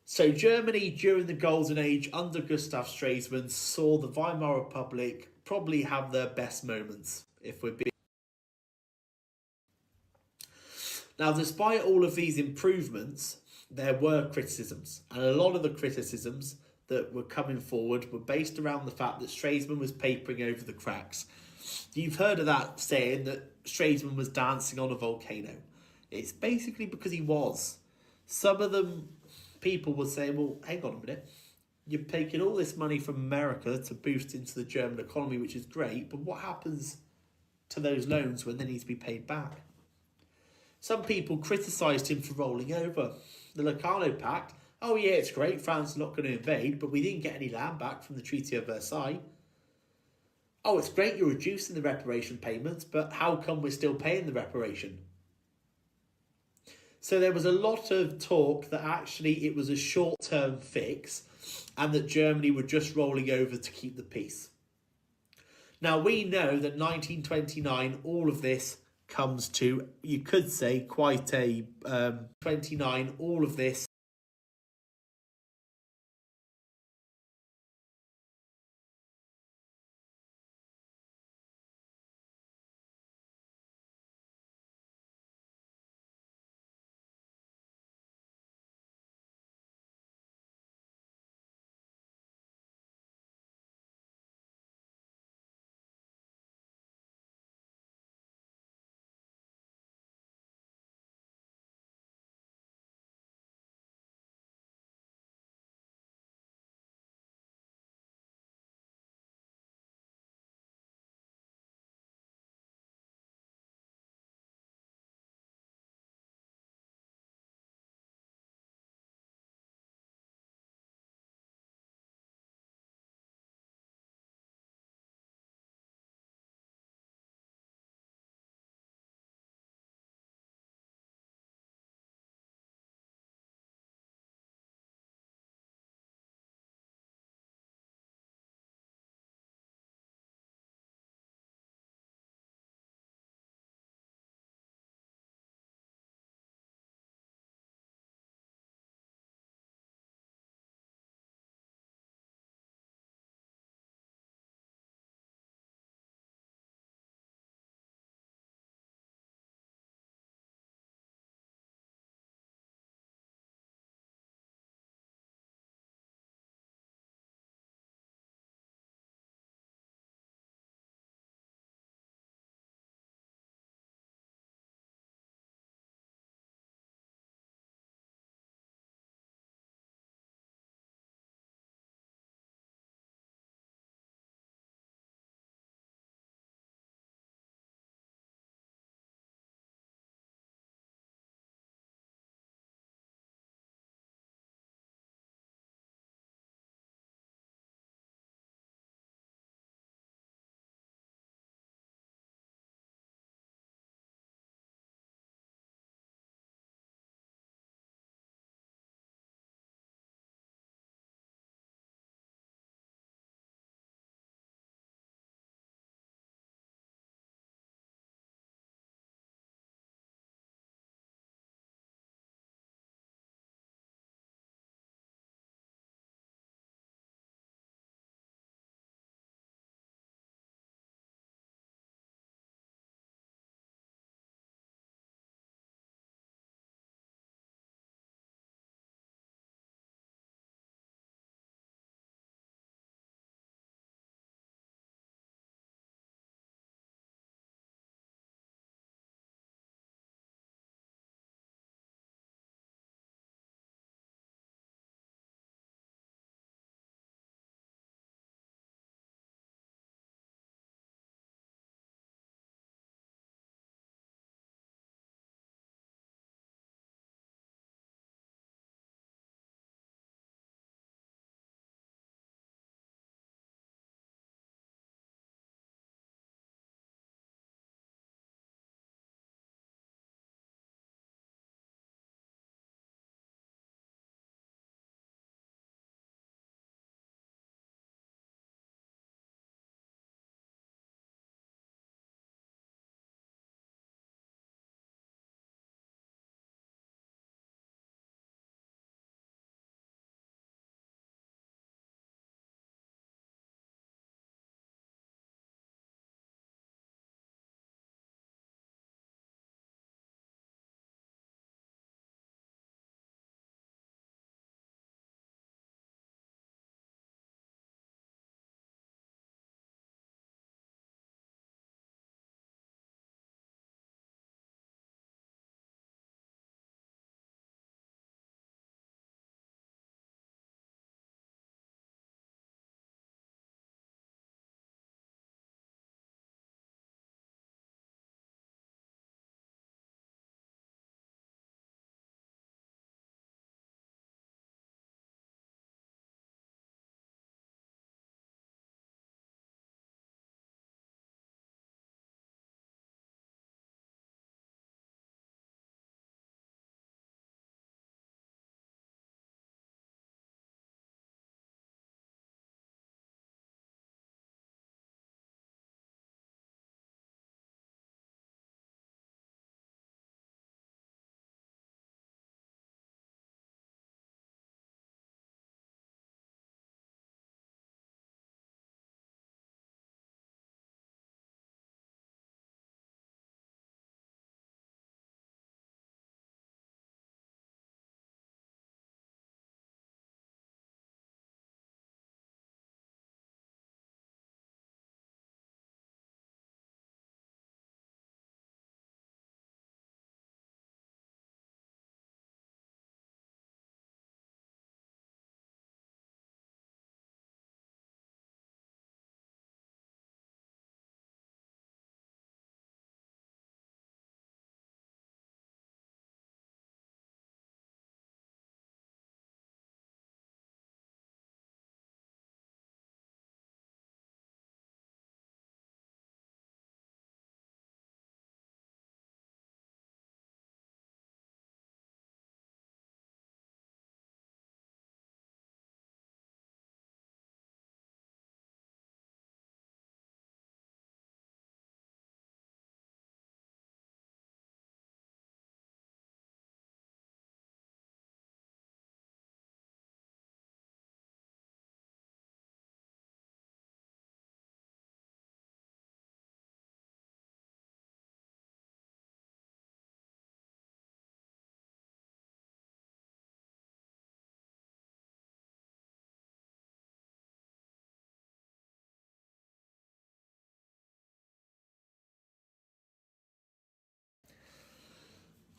So Germany, during the Golden Age, under Gustav Stresemann, saw the Weimar Republic probably have their best moments, if we're being... Now, despite all of these improvements, there were criticisms. And a lot of the criticisms that were coming forward were based around the fact that Stresemann was papering over the cracks. You've heard of that saying that Stresemann was dancing on a volcano. It's basically because he was. Some of them people would say, well, hang on a minute. You're taking all this money from America to boost into the German economy, which is great, but what happens to those loans when they need to be paid back? Some people criticised him for rolling over. The Locarno Pact, oh yeah, it's great, France is not going to invade, but we didn't get any land back from the Treaty of Versailles. Oh, it's great you're reducing the reparation payments, but how come we're still paying the reparation? So there was a lot of talk that actually it was a short-term fix and that Germany were just rolling over to keep the peace. Now, we know that 1929, all of this comes to, you could say, quite a 29, all of this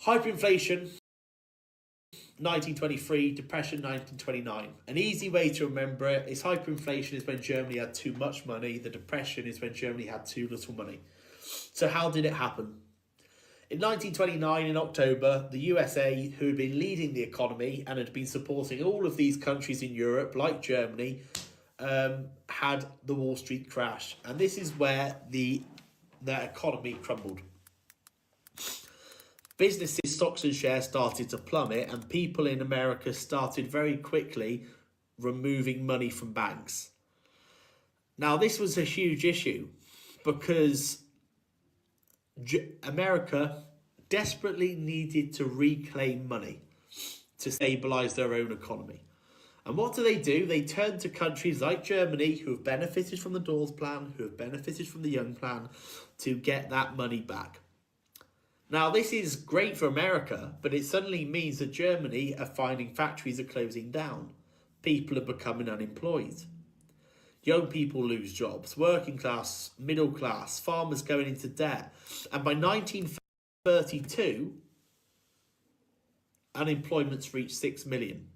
Hyperinflation, 1923, depression 1929. An easy way to remember it is hyperinflation is when Germany had too much money, the depression is when Germany had too little money. So how did it happen? In 1929, in October, the USA, who had been leading the economy and had been supporting all of these countries in Europe, like Germany, had the Wall Street crash. And this is where their economy crumbled. Businesses, stocks and shares started to plummet, and people in America started very quickly removing money from banks. Now, this was a huge issue because America desperately needed to reclaim money to stabilise their own economy. And what do? They turn to countries like Germany, who have benefited from the Dawes Plan, who have benefited from the Young Plan, to get that money back. Now, this is great for America, but it suddenly means that Germany are finding factories are closing down. People are becoming unemployed. Young people lose jobs, working class, middle class, farmers going into debt. And by 1932, unemployment's reached 6 million.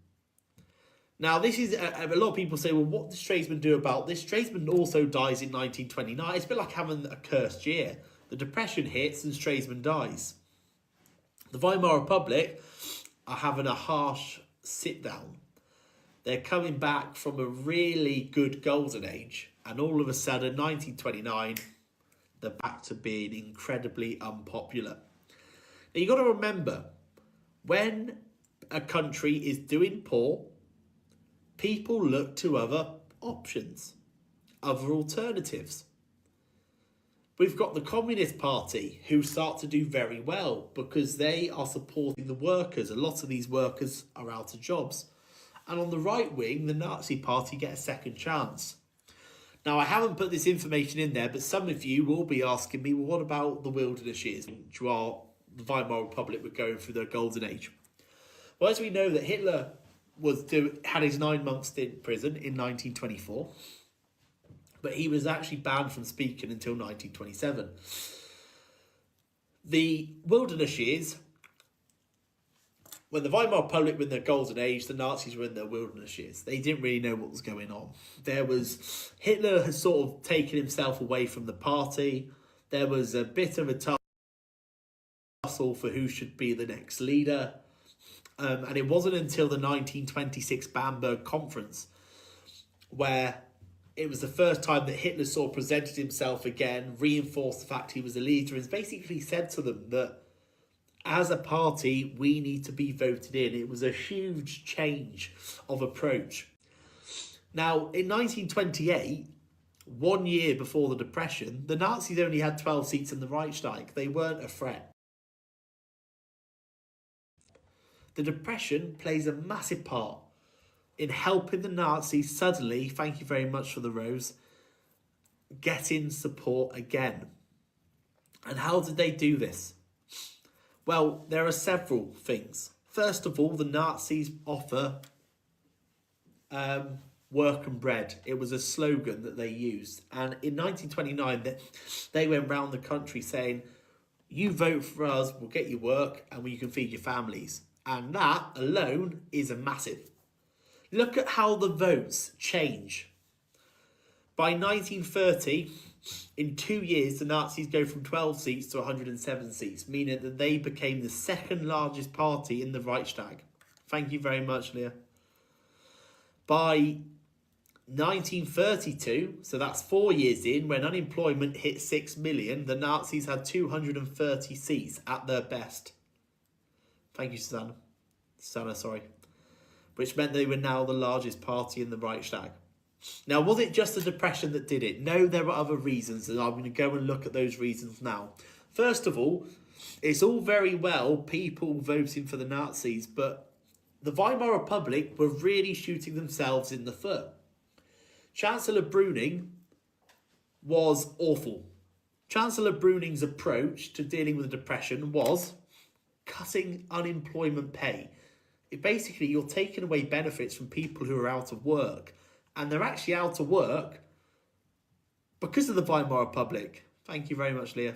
Now, this is, a lot of people say, well, what does tradesman do about this? Tradesman also dies in 1929. It's a bit like having a cursed year. The depression hits and tradesman dies. The Weimar Republic are having a harsh sit down. They're coming back from a really good golden age, and all of a sudden, 1929, they're back to being incredibly unpopular. Now, you've got to remember, when a country is doing poor, people look to other options, other alternatives. We've got the Communist Party, who start to do very well because they are supporting the workers. A lot of these workers are out of jobs. And on the right wing, the Nazi Party get a second chance. Now, I haven't put this information in there, but some of you will be asking me, well, what about the wilderness years, which are the Weimar Republic were going through their golden age? Well, as we know that Hitler had his 9 months in prison in 1924, but he was actually banned from speaking until 1927. The wilderness years, when the Weimar Republic were in their golden age, the Nazis were in their wilderness years. They didn't really know what was going on. Hitler has sort of taken himself away from the party. There was a bit of a tussle for who should be the next leader. And it wasn't until the 1926 Bamberg Conference where it was the first time that Hitler sort of presented himself again, reinforced the fact he was a leader, and basically said to them that as a party, we need to be voted in. It was a huge change of approach. Now, in 1928, 1 year before the Depression, the Nazis only had 12 seats in the Reichstag. They weren't a threat. The Depression plays a massive part in helping the Nazis suddenly, thank you very much for the rose, get in support again. And how did they do this? Well, there are several things. First of all, the Nazis offer work and bread. It was a slogan that they used. And in 1929, they went round the country saying, you vote for us, we'll get you work, and you can feed your families. And that alone is a massive. Look at how the votes change. By 1930, in 2 years, the Nazis go from 12 seats to 107 seats, meaning that they became the second largest party in the Reichstag. Thank you very much, Leah. By 1932, so that's 4 years in, when unemployment hit 6 million, the Nazis had 230 seats at their best. Thank you, Susanna. Sorry. Which meant they were now the largest party in the Reichstag. Now, was it just the Depression that did it? No, there were other reasons, and I'm going to go and look at those reasons now. First of all, it's all very well people voting for the Nazis, but the Weimar Republic were really shooting themselves in the foot. Chancellor Brüning was awful. Chancellor Brüning's approach to dealing with the Depression was cutting unemployment pay. Basically, you're taking away benefits from people who are out of work. And they're actually out of work because of the Weimar Republic. Thank you very much, Leah.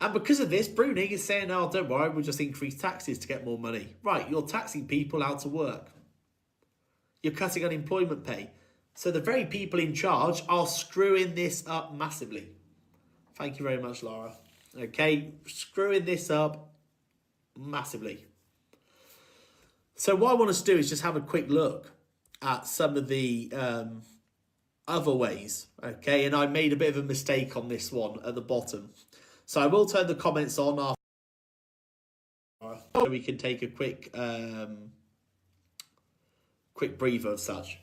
And because of this, Bruning is saying, oh, don't worry, we'll just increase taxes to get more money. Right, you're taxing people out of work. You're cutting unemployment pay. So the very people in charge are screwing this up massively. Thank you very much, Laura. Okay, screwing this up massively. So what I want us to do is just have a quick look at some of the other ways. Okay, and I made a bit of a mistake on this one at the bottom. So I will turn the comments on after so we can take a quick breather of such.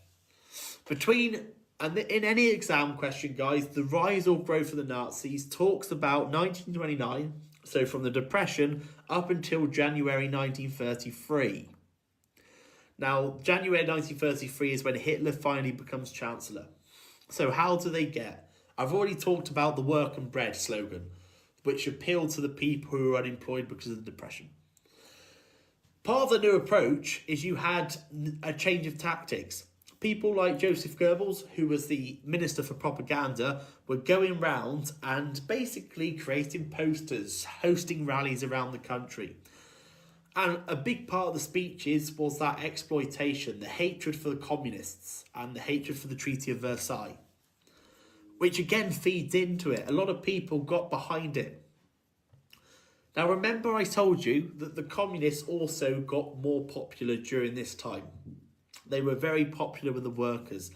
In any exam question, guys, the rise or growth of the Nazis talks about 1929, so from the Depression up until January 1933. Now, January 1933 is when Hitler finally becomes Chancellor. So how do they get? I've already talked about the work and bread slogan, which appealed to the people who were unemployed because of the Depression. Part of the new approach is you had a change of tactics. People like Joseph Goebbels, who was the Minister for Propaganda, were going round and basically creating posters, hosting rallies around the country. And a big part of the speeches was that exploitation, the hatred for the communists and the hatred for the Treaty of Versailles, which again feeds into it. A lot of people got behind it. Now, remember I told you that the communists also got more popular during this time. They were very popular with the workers.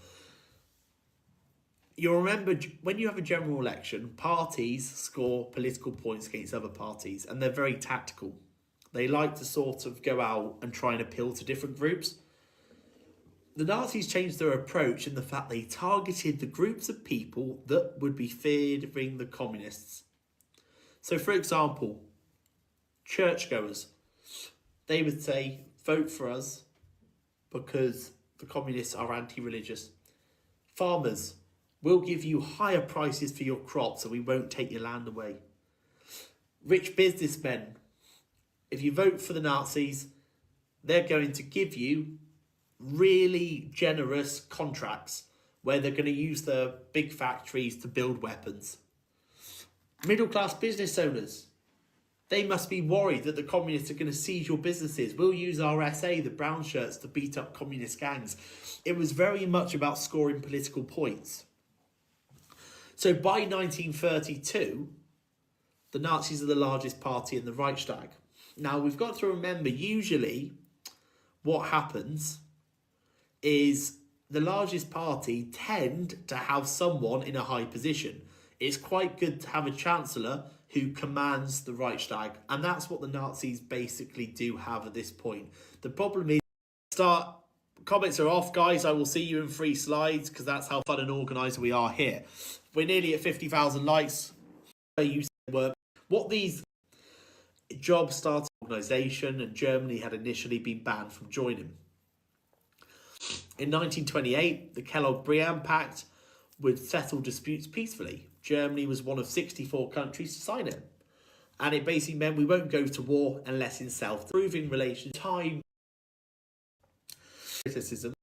You'll remember when you have a general election, parties score political points against other parties, and they're very tactical. They like to sort of go out and try and appeal to different groups. The Nazis changed their approach in the fact they targeted the groups of people that would be favouring the communists. So, for example, churchgoers, they would say, vote for us because the communists are anti-religious. Farmers, we'll give you higher prices for your crops so we won't take your land away. Rich businessmen, if you vote for the Nazis, they're going to give you really generous contracts where they're going to use their big factories to build weapons. Middle-class business owners, they must be worried that the communists are going to seize your businesses. We'll use our SA, the brown shirts, to beat up communist gangs. It was very much about scoring political points. So by 1932, the Nazis are the largest party in the Reichstag. Now, we've got to remember, usually what happens is the largest party tend to have someone in a high position. It's quite good to have a chancellor who commands the Reichstag, and that's what the Nazis basically do have at this point. The problem is, comments are off, guys. I will see you in 3 slides because that's how fun and organised we are here. We're nearly at 50,000 likes. What these jobs started organisation, and Germany had initially been banned from joining. In 1928, the Kellogg-Briand Pact would settle disputes peacefully. Germany was one of 64 countries to sign it. And it basically meant we won't go to war unless in self-proving relation time, criticism,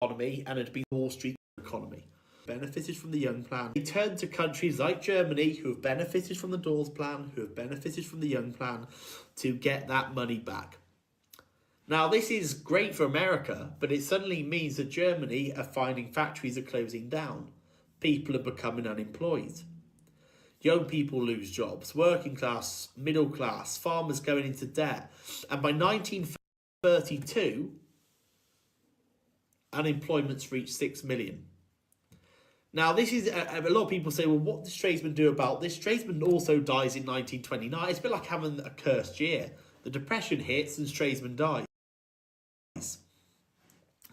economy, and it'd be the Wall Street economy. Benefited from the Young Plan. They turned to countries like Germany, who have benefited from the Dawes Plan, who have benefited from the Young Plan, to get that money back. Now, this is great for America, but it suddenly means that Germany are finding factories are closing down. People are becoming unemployed. Young people lose jobs. Working class, middle class, farmers going into debt. And by 1932, unemployment's reached 6 million. Now, this is a lot of people say, well, what does tradesman do about this? Tradesman also dies in 1929. It's a bit like having a cursed year. The Depression hits and tradesman dies.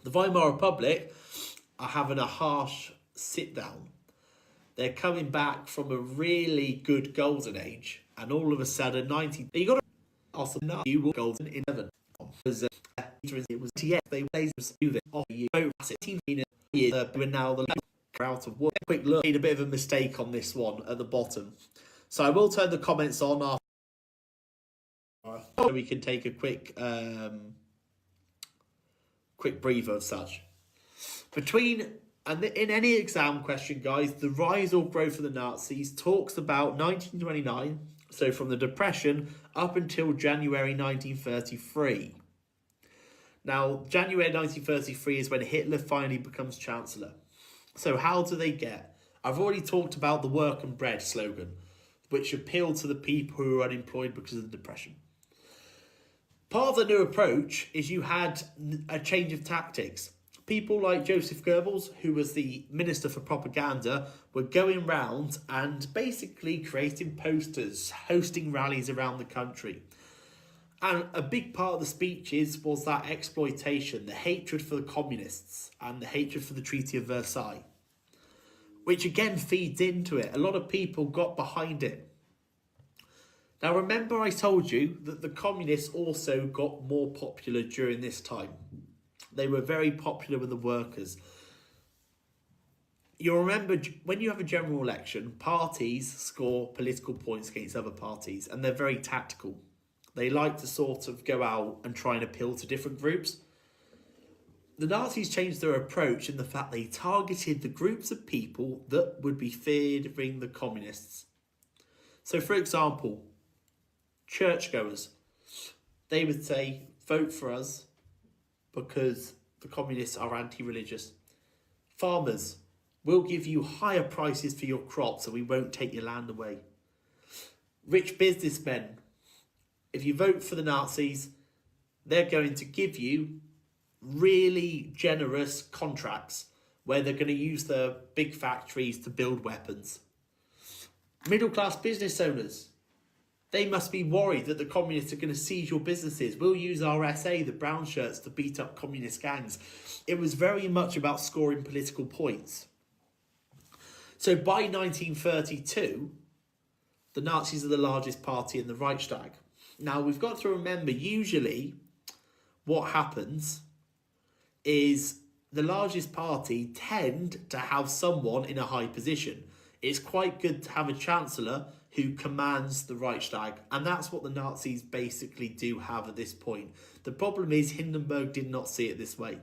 The Weimar Republic are having a harsh sit down. They're coming back from a really good golden age, and all of a sudden, you got to also know you will golden in 11. It was TS. They do this off you. 17 years, we're now the out of work. Quick look, made a bit of a mistake on this one at the bottom, so I will turn the comments on after so we can take a quick breather of such. In any exam question, guys, the rise or growth of the Nazis talks about 1929, So from the Depression up until January 1933. Now, January 1933 is when Hitler finally becomes Chancellor. So how do they get? I've already talked about the work and bread slogan, which appealed to the people who were unemployed because of the Depression. Part of the new approach is you had a change of tactics. People like Joseph Goebbels, who was the Minister for Propaganda, were going round and basically creating posters, hosting rallies around the country. And a big part of the speeches was that exploitation, the hatred for the communists and the hatred for the Treaty of Versailles, which again feeds into it. A lot of people got behind it. Now remember I told you that the communists also got more popular during this time. They were very popular with the workers. You'll remember when you have a general election, parties score political points against other parties and they're very tactical. They like to sort of go out and try and appeal to different groups. The Nazis changed their approach in the fact they targeted the groups of people that would be fearing the communists. So for example, churchgoers, they would say, vote for us because the communists are anti-religious. Farmers, we'll give you higher prices for your crops so we won't take your land away. Rich businessmen, if you vote for the Nazis, they're going to give you really generous contracts where they're going to use their big factories to build weapons. Middle-class business owners, they must be worried that the communists are going to seize your businesses. We'll use our SA, the brown shirts, to beat up communist gangs. It was very much about scoring political points. So by 1932, the Nazis are the largest party in the Reichstag. Now, we've got to remember, usually what happens is the largest party tend to have someone in a high position. It's quite good to have a chancellor who commands the Reichstag, and that's what the Nazis basically do have at this point. The problem is Hindenburg did not see it this way.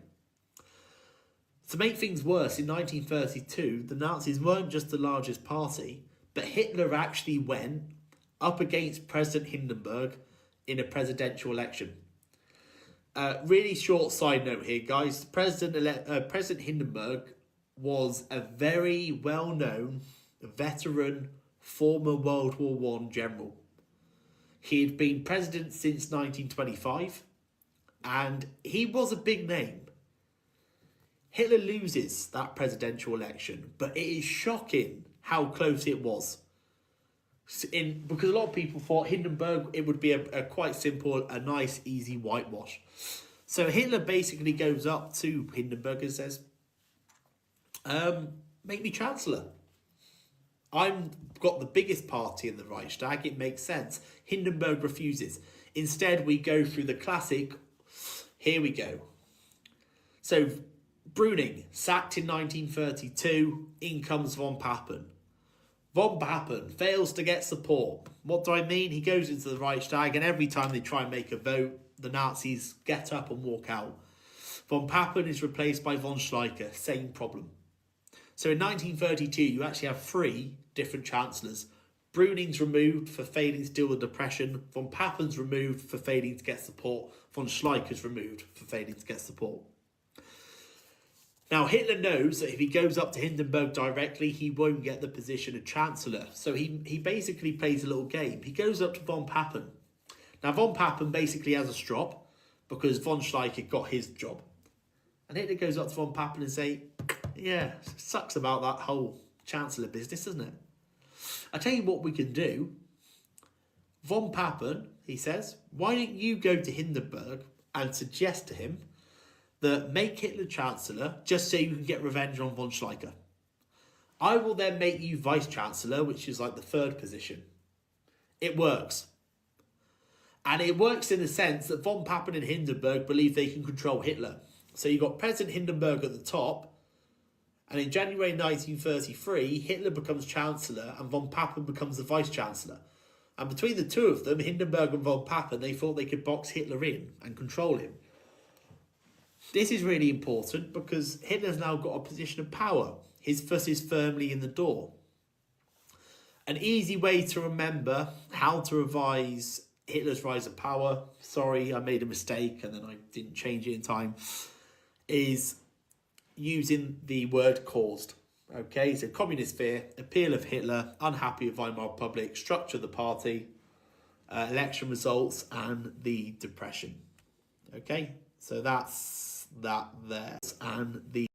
To make things worse, in 1932, the Nazis weren't just the largest party, but Hitler actually went up against President Hindenburg in a presidential election. Really short side note here, guys. President Hindenburg was a very well-known veteran former World War I general. He had been president since 1925, and he was a big name. Hitler loses that presidential election, but it is shocking how close it was. Because a lot of people thought Hindenburg, it would be a quite simple, a nice, easy whitewash. So Hitler basically goes up to Hindenburg and says, make me chancellor. I've got the biggest party in the Reichstag, it makes sense. Hindenburg refuses. Instead, we go through the classic, here we go. So, Brüning, sacked in 1932, in comes von Papen. Von Papen fails to get support. What do I mean? He goes into the Reichstag, and every time they try and make a vote, the Nazis get up and walk out. Von Papen is replaced by von Schleicher, same problem. So in 1932, you actually have 3 different chancellors. Brüning's removed for failing to deal with depression. Von Papen's removed for failing to get support. Von Schleicher's removed for failing to get support. Now, Hitler knows that if he goes up to Hindenburg directly, he won't get the position of chancellor. So he basically plays a little game. He goes up to von Papen. Now, von Papen basically has a strop because von Schleicher got his job. And Hitler goes up to von Papen and say, yeah, sucks about that whole chancellor business, doesn't it? I tell you what we can do. Von Papen, he says, why don't you go to Hindenburg and suggest to him that make Hitler chancellor just so you can get revenge on von Schleicher. I will then make you vice chancellor, which is like the 3rd position. It works. And it works in the sense that von Papen and Hindenburg believe they can control Hitler. So you've got President Hindenburg at the top, and in January 1933, Hitler becomes chancellor and von Papen becomes the vice chancellor. And between the two of them, Hindenburg and von Papen, they thought they could box Hitler in and control him. This is really important because Hitler's now got a position of power. His foot is firmly in the door. An easy way to remember how to revise Hitler's rise to power, sorry, I made a mistake and then I didn't change it in time, is using the word caused. Okay, so communist fear, appeal of Hitler, unhappy with Weimar Republic, structure of the party, election results, and the depression. Okay, so that's that there. And the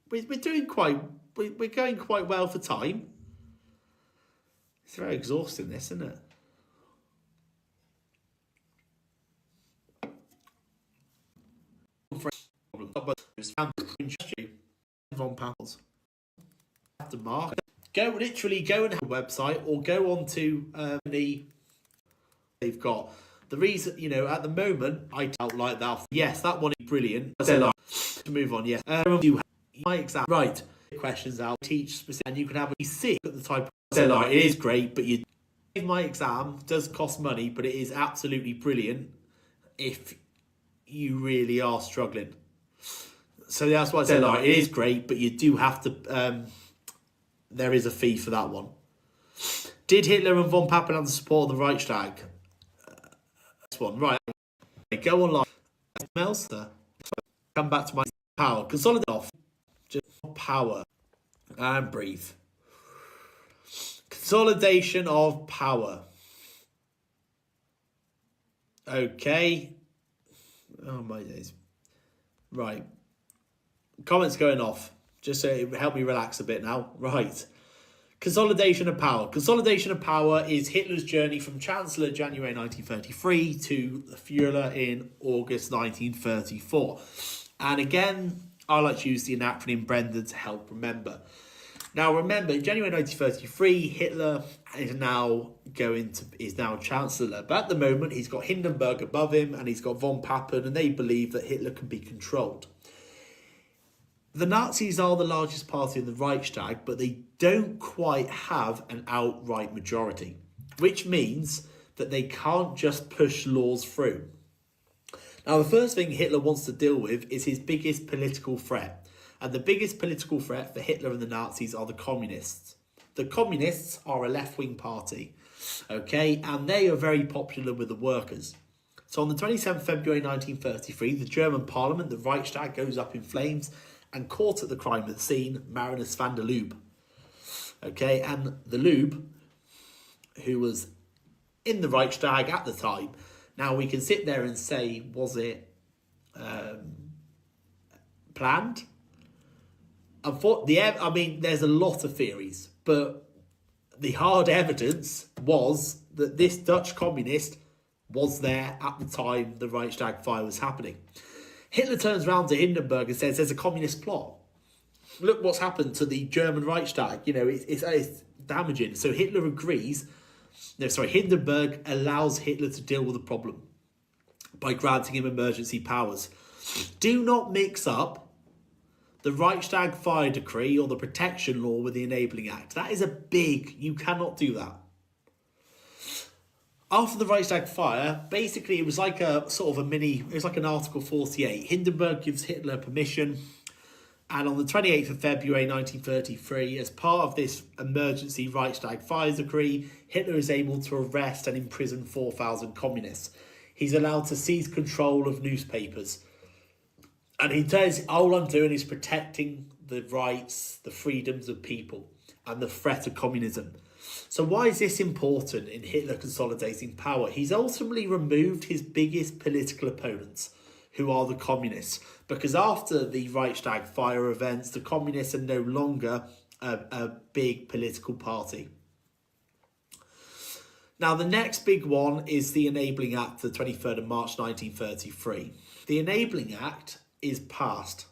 we're doing quite, we're going quite well for time. It's very exhausting, this, isn't it? Von Pappels. After mark, go and have a website or go on to they've got the reason, you know, at the moment I out like that. Yes, that one is brilliant. To move on, yes. You have my exam right questions out, teach specific, and you can have a sick at the type of it is great, but you my exam does cost money, but it is absolutely brilliant if you really are struggling. So that's why I said it is great, but you do have to there is a fee for that one. Did Hitler and von Papen have the support of the Reichstag? This one, right. Go online. Melster. Come back to my power. Consolidate off. Just power. And breathe. Consolidation of power. Okay. Oh my days. Right. Comments going off. Just so it help me relax a bit now. Right. Consolidation of power. Consolidation of power is Hitler's journey from Chancellor January 1933 to the Führer in August 1934. And again, I like to use the acronym Brenda to help remember. Now remember, in January 1933, Hitler is now Chancellor. But at the moment, he's got Hindenburg above him and he's got von Papen, and they believe that Hitler can be controlled. The Nazis are the largest party in the Reichstag, but they don't quite have an outright majority, which means that they can't just push laws through. Now, the first thing Hitler wants to deal with is his biggest political threat. And the biggest political threat for Hitler and the Nazis are the communists. The communists are a left-wing party, okay, and they are very popular with the workers. So on the 27th February 1933, the German parliament, the Reichstag, goes up in flames, and caught at the crime of the scene, Marinus van der Lubbe. Okay, and the Lubbe, who was in the Reichstag at the time. Now, we can sit there and say, was it planned? I mean, there's a lot of theories, but the hard evidence was that this Dutch communist was there at the time the Reichstag fire was happening. Hitler turns around to Hindenburg and says there's a communist plot. look what's happened to the German Reichstag. You know, it's damaging. So Hitler agrees. No, sorry, Hindenburg allows Hitler to deal with the problem by granting him emergency powers. Do not mix up the Reichstag fire decree or the protection law with the Enabling Act. That is a big, you cannot do that. After the Reichstag fire, basically it was like a sort of a mini, it was like an Article 48. Hindenburg gives Hitler permission, and on the 28th of February 1933, as part of this emergency Reichstag fire decree, Hitler is able to arrest and imprison 4,000 communists. He's allowed to seize control of newspapers. And he says, all I'm doing is protecting the rights, the freedoms of people, and the threat of communism. So why is this important in Hitler consolidating power? He's ultimately removed his biggest political opponents, who are the communists. Because after the Reichstag fire events, the communists are no longer a big political party. Now, the next big one is the Enabling Act, the 23rd of March 1933. The Enabling Act is passed.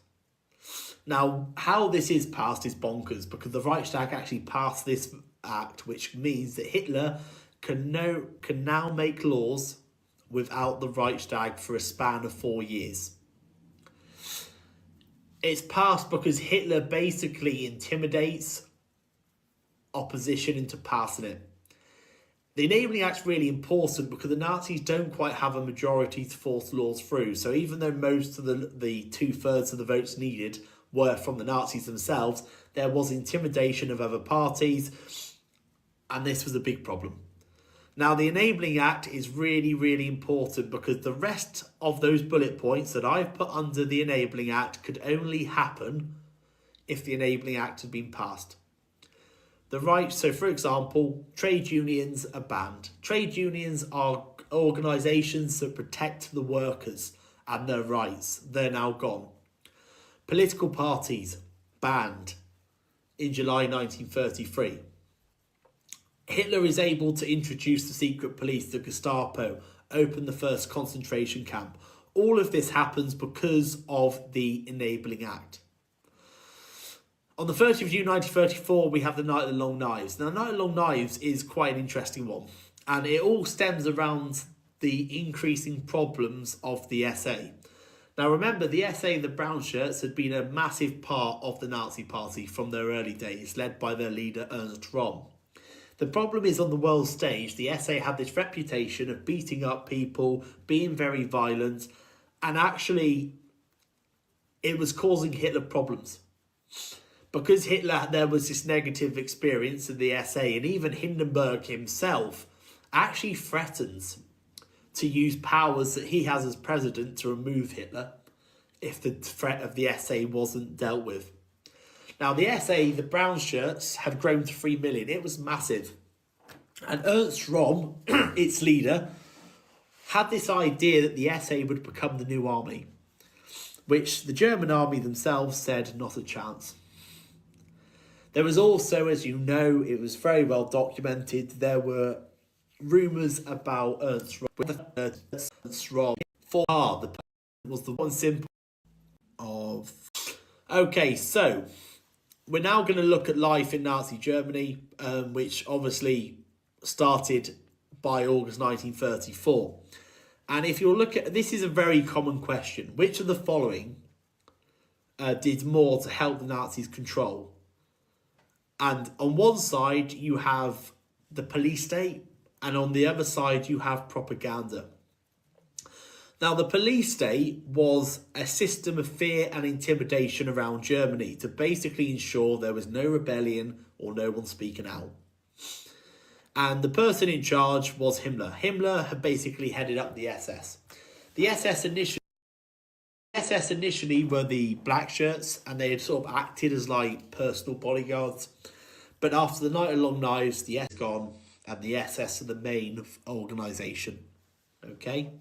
Now, how this is passed is bonkers, because the Reichstag actually passed this act, which means that Hitler can now make laws without the Reichstag for a span of 4 years. It's passed because Hitler basically intimidates opposition into passing it. The Enabling Act's really important because the Nazis don't quite have a majority to force laws through. So even though most of the 2/3 of the votes needed were from the Nazis themselves, there was intimidation of other parties, and this was a big problem. Now, the Enabling Act is really, really important because the rest of those bullet points that I've put under the Enabling Act could only happen if the Enabling Act had been passed. So, for example, trade unions are banned. Trade unions are organisations that protect the workers and their rights. They're now gone. Political parties, banned in July 1933. Hitler is able to introduce the secret police, the Gestapo, open the first concentration camp. All of this happens because of the Enabling Act. On the 30th of June 1934, we have the Night of the Long Knives. Now, the Night of the Long Knives is quite an interesting one, and it all stems around the increasing problems of the SA. Now, remember, the SA, the brown shirts, had been a massive part of the Nazi Party from their early days, led by their leader, Ernst Röhm. The problem is, on the world stage, the SA had this reputation of beating up people, being very violent, and actually it was causing Hitler problems. Because there was this negative experience in the SA, and even Hindenburg himself actually threatens to use powers that he has as president to remove Hitler if the threat of the SA wasn't dealt with. Now, the SA, the brown shirts, had grown to 3 million. It was massive. And Ernst Röhm, its leader, had this idea that the SA would become the new army, which the German army themselves said, not a chance. There was also, as you know, it was very well documented, there were rumours about Ernst Röhm. Was the one symbol of... Okay, so we're now going to look at life in Nazi Germany, which obviously started by August 1934. And if you look at... This is a very common question. Which of the following did more to help the Nazis control? And on one side, you have the police state, and on the other side, you have propaganda. Now, the police state was a system of fear and intimidation around Germany to basically ensure there was no rebellion or no one speaking out. And the person in charge was Himmler. Himmler had basically headed up the SS. The SS initially were the black shirts, and they had sort of acted as like personal bodyguards. But after the Night of Long Knives, the SS gone, and the SS are the main organisation. Okay?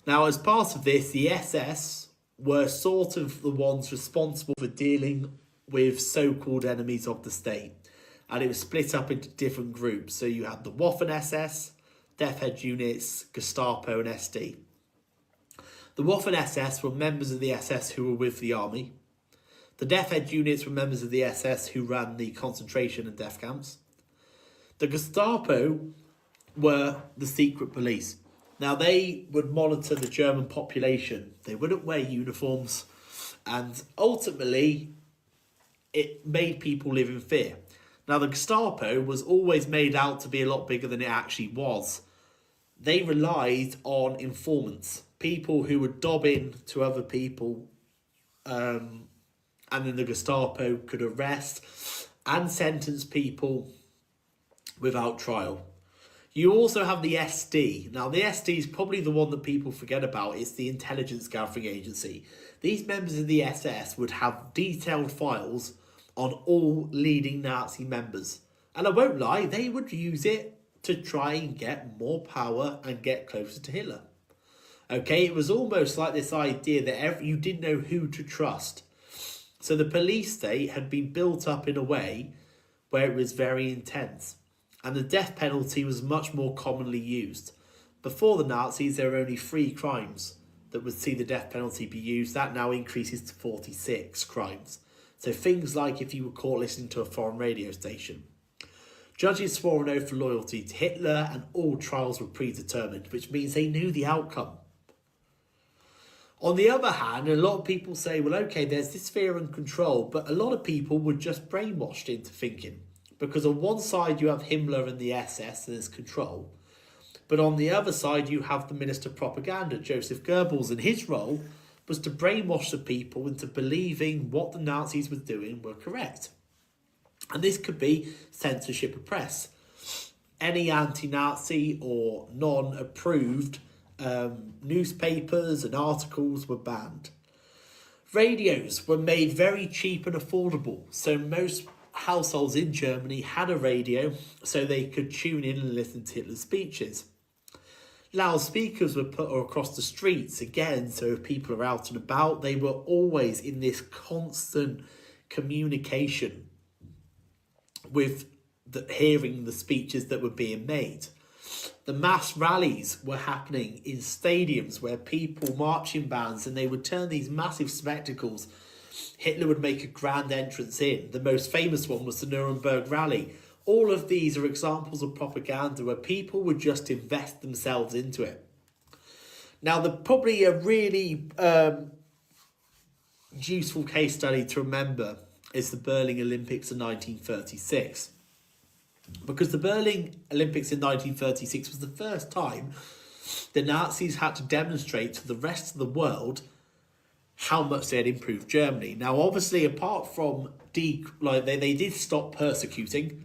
Now, as part of this, the SS were sort of the ones responsible for dealing with so-called enemies of the state. And it was split up into different groups. So you had the Waffen-SS, Death Head units, Gestapo and SD. The Waffen-SS were members of the SS who were with the army. The death head units were members of the SS who ran the concentration and death camps. The Gestapo were the secret police. Now, they would monitor the German population. They wouldn't wear uniforms. And ultimately, it made people live in fear. Now, the Gestapo was always made out to be a lot bigger than it actually was. They relied on informants, people who would dob in to other people, and then the Gestapo could arrest and sentence people without trial. You also have the SD. Now, the SD is probably the one that people forget about. It's the intelligence gathering agency. These members of the SS would have detailed files on all leading Nazi members. And I won't lie, they would use it to try and get more power and get closer to Hitler. Okay, it was almost like this idea that you didn't know who to trust. So the police state had been built up in a way where it was very intense. And the death penalty was much more commonly used. Before the Nazis, there were only 3 crimes that would see the death penalty be used. That now increases to 46 crimes. So things like if you were caught listening to a foreign radio station. Judges swore an oath of loyalty to Hitler, and all trials were predetermined, which means they knew the outcome. On the other hand, a lot of people say, well, okay, there's this fear and control, but a lot of people were just brainwashed into thinking. Because on one side you have Himmler and the SS and there's control, but on the other side you have the Minister of Propaganda, Joseph Goebbels, and his role was to brainwash the people into believing what the Nazis were doing were correct. And this could be censorship of press. Any anti-Nazi or non-approved newspapers and articles were banned. Radios were made very cheap and affordable, so most households in Germany had a radio so they could tune in and listen to Hitler's speeches. Loudspeakers were put across the streets again, so if people are out and about, they were always in this constant communication with hearing the speeches that were being made. The mass rallies were happening in stadiums where people, marching bands, and they would turn these massive spectacles. Hitler would make a grand entrance in. The most famous one was the Nuremberg Rally. All of these are examples of propaganda where people would just invest themselves into it. Now, probably a really useful case study to remember is the Berlin Olympics in 1936. Because the Berlin Olympics in 1936 was the first time the Nazis had to demonstrate to the rest of the world how much they had improved Germany. Now, obviously, apart from they did stop persecuting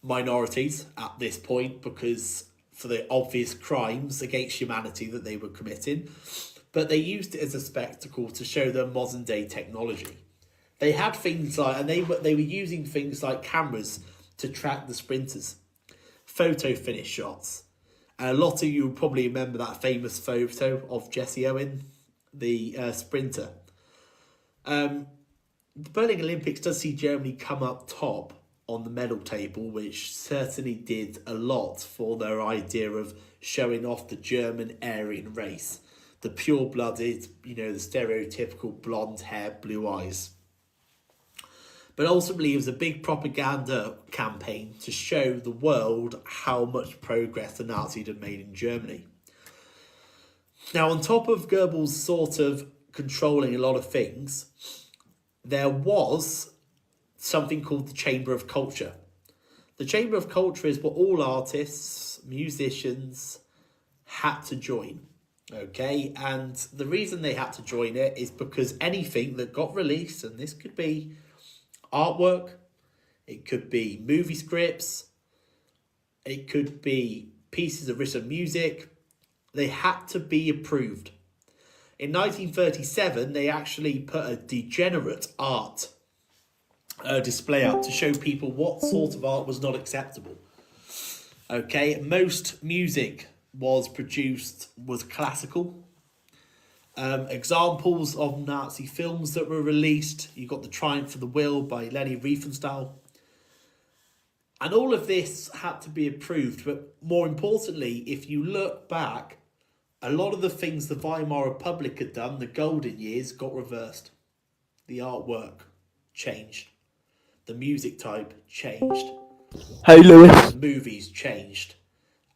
minorities at this point because for the obvious crimes against humanity that they were committing, but they used it as a spectacle to show their modern day technology. They had things like, and they were using things like cameras to track the sprinters, photo finish shots. And a lot of you will probably remember that famous photo of Jesse Owen, the sprinter. The Berlin Olympics does see Germany come up top on the medal table, which certainly did a lot for their idea of showing off the German Aryan race. The pure-blooded, the stereotypical blonde hair, blue eyes. But ultimately, it was a big propaganda campaign to show the world how much progress the Nazis had made in Germany. Now, on top of Goebbels sort of controlling a lot of things, there was something called the Chamber of Culture. The Chamber of Culture is what all artists, musicians had to join. Okay, and the reason they had to join it is because anything that got released, and this could be artwork, it could be movie scripts, it could be pieces of written music, they had to be approved. In 1937, they actually put a degenerate art display up to show people what sort of art was not acceptable. Okay, most music was classical. Examples of Nazi films that were released, you got The Triumph of the Will by Leni Riefenstahl. And all of this had to be approved, but more importantly, if you look back, a lot of the things the Weimar Republic had done, the golden years, got reversed. The artwork changed. The music type changed. Hey, Lewis. The movies changed.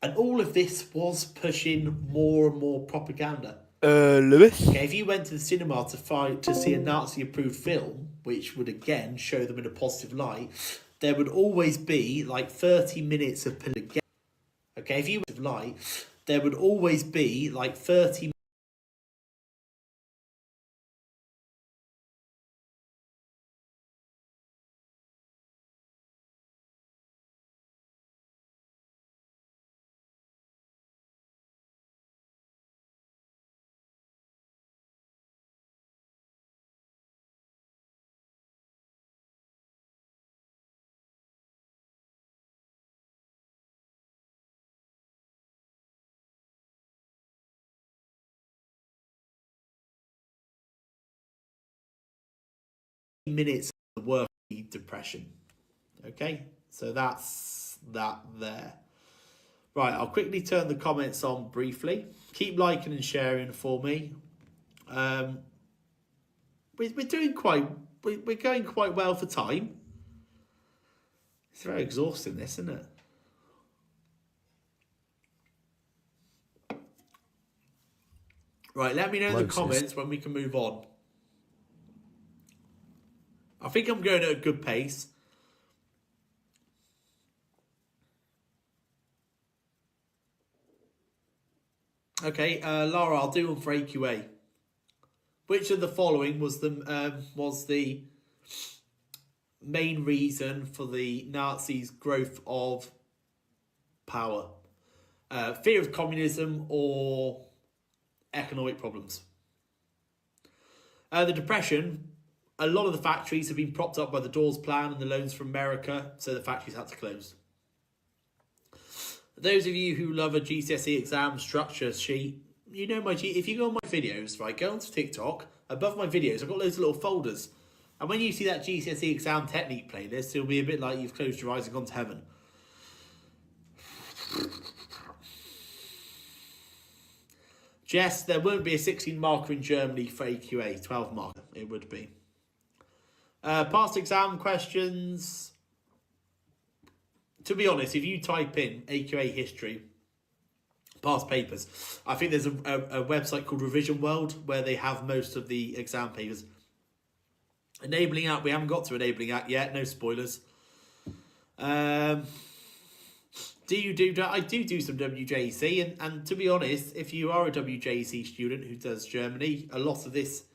And all of this was pushing more and more propaganda. Lewis. Okay, if you went to the cinema to see a Nazi-approved film, which would again show them in a positive light, there would always be like 30 minutes of propaganda. Okay, if you went to light, there would always be like 30 minutes of work depression. Okay, so that's that there. Right, I'll quickly turn the comments on briefly. Keep liking and sharing for me. We're doing we're going quite well for time. It's very exhausting, this, isn't it? Right, let me know in the comments when we can move on. I think I'm going at a good pace. Okay, Laura, I'll do one for AQA. Which of the following was the main reason for the Nazis' growth of power? Fear of communism or economic problems? The Depression. A lot of the factories have been propped up by the Dawes Plan and the loans from America, so the factories had to close. Those of you who love a GCSE exam structure sheet, you know if you go on my videos, right, go onto TikTok, above my videos, I've got loads of little folders. And when you see that GCSE exam technique playlist, it'll be a bit like you've closed your eyes and gone to heaven. Jess, there won't be a 16 marker in Germany for AQA, 12 marker, it would be. Past exam questions. To be honest, if you type in AQA history, past papers, I think there's a website called Revision World where they have most of the exam papers. Enabling Act, we haven't got to Enabling Act yet, no spoilers. I do some WJC, and to be honest, if you are a WJC student who does Germany, a lot of this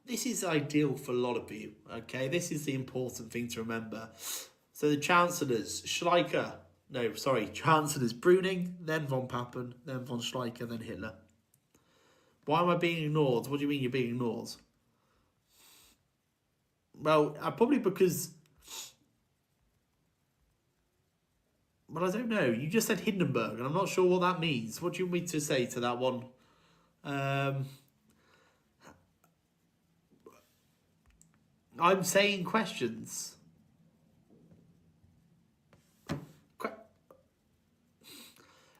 is ideal for a lot of you, okay? This is the important thing to remember. So the Chancellors, Chancellors Bruning, then von Papen, then von Schleicher, then Hitler. Why am I being ignored? What do you mean you're being ignored? Well, probably because... Well, I don't know. You just said Hindenburg, and I'm not sure what that means. What do you want me to say to that one? I'm saying questions.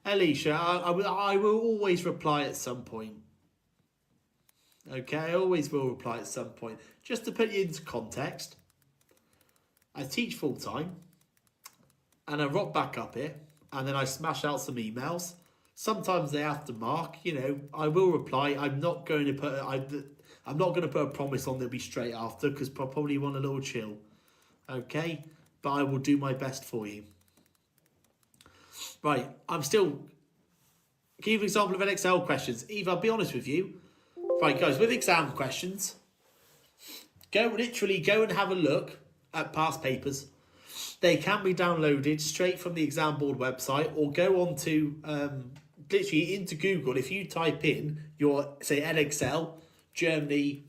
Alicia, I will always reply at some point. Okay, I always will reply at some point. Just to put you into context, I teach full-time, and I rock back up here, and then I smash out some emails. Sometimes they have to mark, I will reply. I'm not going to put a promise on they'll be straight after, because I probably want a little chill. Okay? But I will do my best for you. Right, I'm still... Give you an example of an Excel questions. Eve, I'll be honest with you. Right, guys, with exam questions, go and have a look at past papers. They can be downloaded straight from the exam board website, or go on to, literally into Google. If you type in say, NXL, Germany,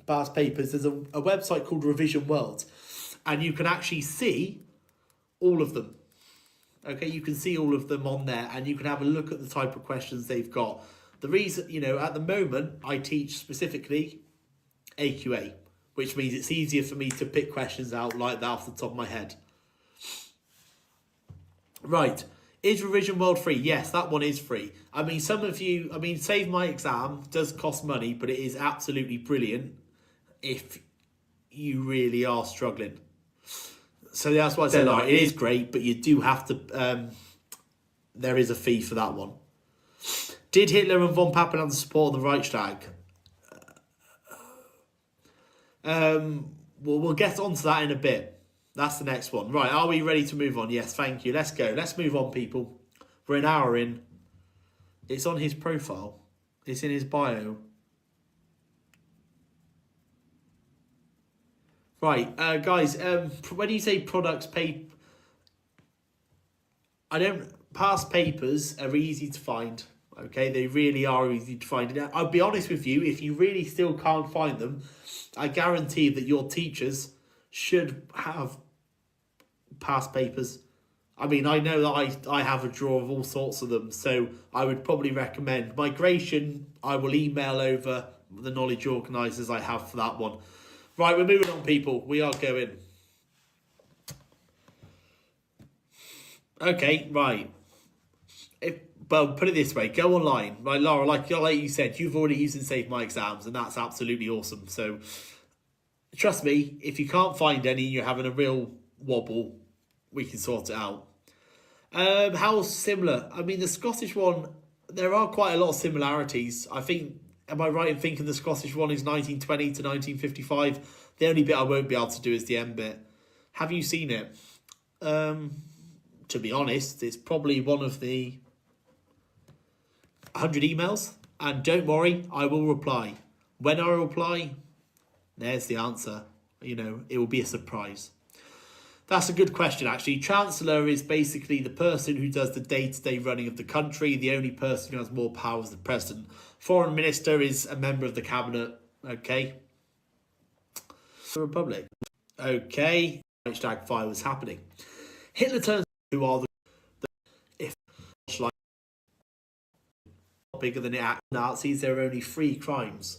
past papers, there's a website called Revision World, and you can actually see all of them. Okay, you can see all of them on there, and you can have a look at the type of questions they've got. The reason, at the moment, I teach specifically AQA, which means it's easier for me to pick questions out like that off the top of my head. Right, is Revision World free? Yes, that one is free. Some of you, Save My Exam does cost money, but it is absolutely brilliant if you really are struggling. So that's why I said, like, it is great, but you do have to. There is a fee for that one. Did Hitler and von Papen have the support of the Reichstag? Well, we'll get onto that in a bit. That's the next one. Right, are we ready to move on? Yes, thank you. Let's go. Let's move on, people. We're an hour in. It's on his profile. It's in his bio. Right, guys, when you say products, past papers are easy to find. Okay, they really are easy to find. Now, I'll be honest with you, if you really still can't find them, I guarantee that your teachers should have past papers. I mean, I know that I have a drawer of all sorts of them, so I would probably recommend migration. I will email over the knowledge organisers I have for that one. Right, we're moving on, people. We are going. Okay, right. Well, put it this way, go online. Right, Laura, like you said, you've already used and saved my exams, and that's absolutely awesome. So, trust me, if you can't find any and you're having a real wobble, we can sort it out. How similar? I mean, the Scottish one, there are quite a lot of similarities. I think, am I right in thinking the Scottish one is 1920 to 1955? The only bit I won't be able to do is the end bit. Have you seen it? To be honest, it's probably one of the 100 emails. And don't worry, I will reply. When I reply, there's the answer. You know, it will be a surprise. That's a good question, actually. Chancellor is basically the person who does the day-to-day running of the country. The only person who has more power is the president. Foreign minister is a member of the cabinet. Okay. The Republic. Okay. Reichstag fire was happening. Hitler turns who are the if like bigger than it Nazis. There are only 3 crimes.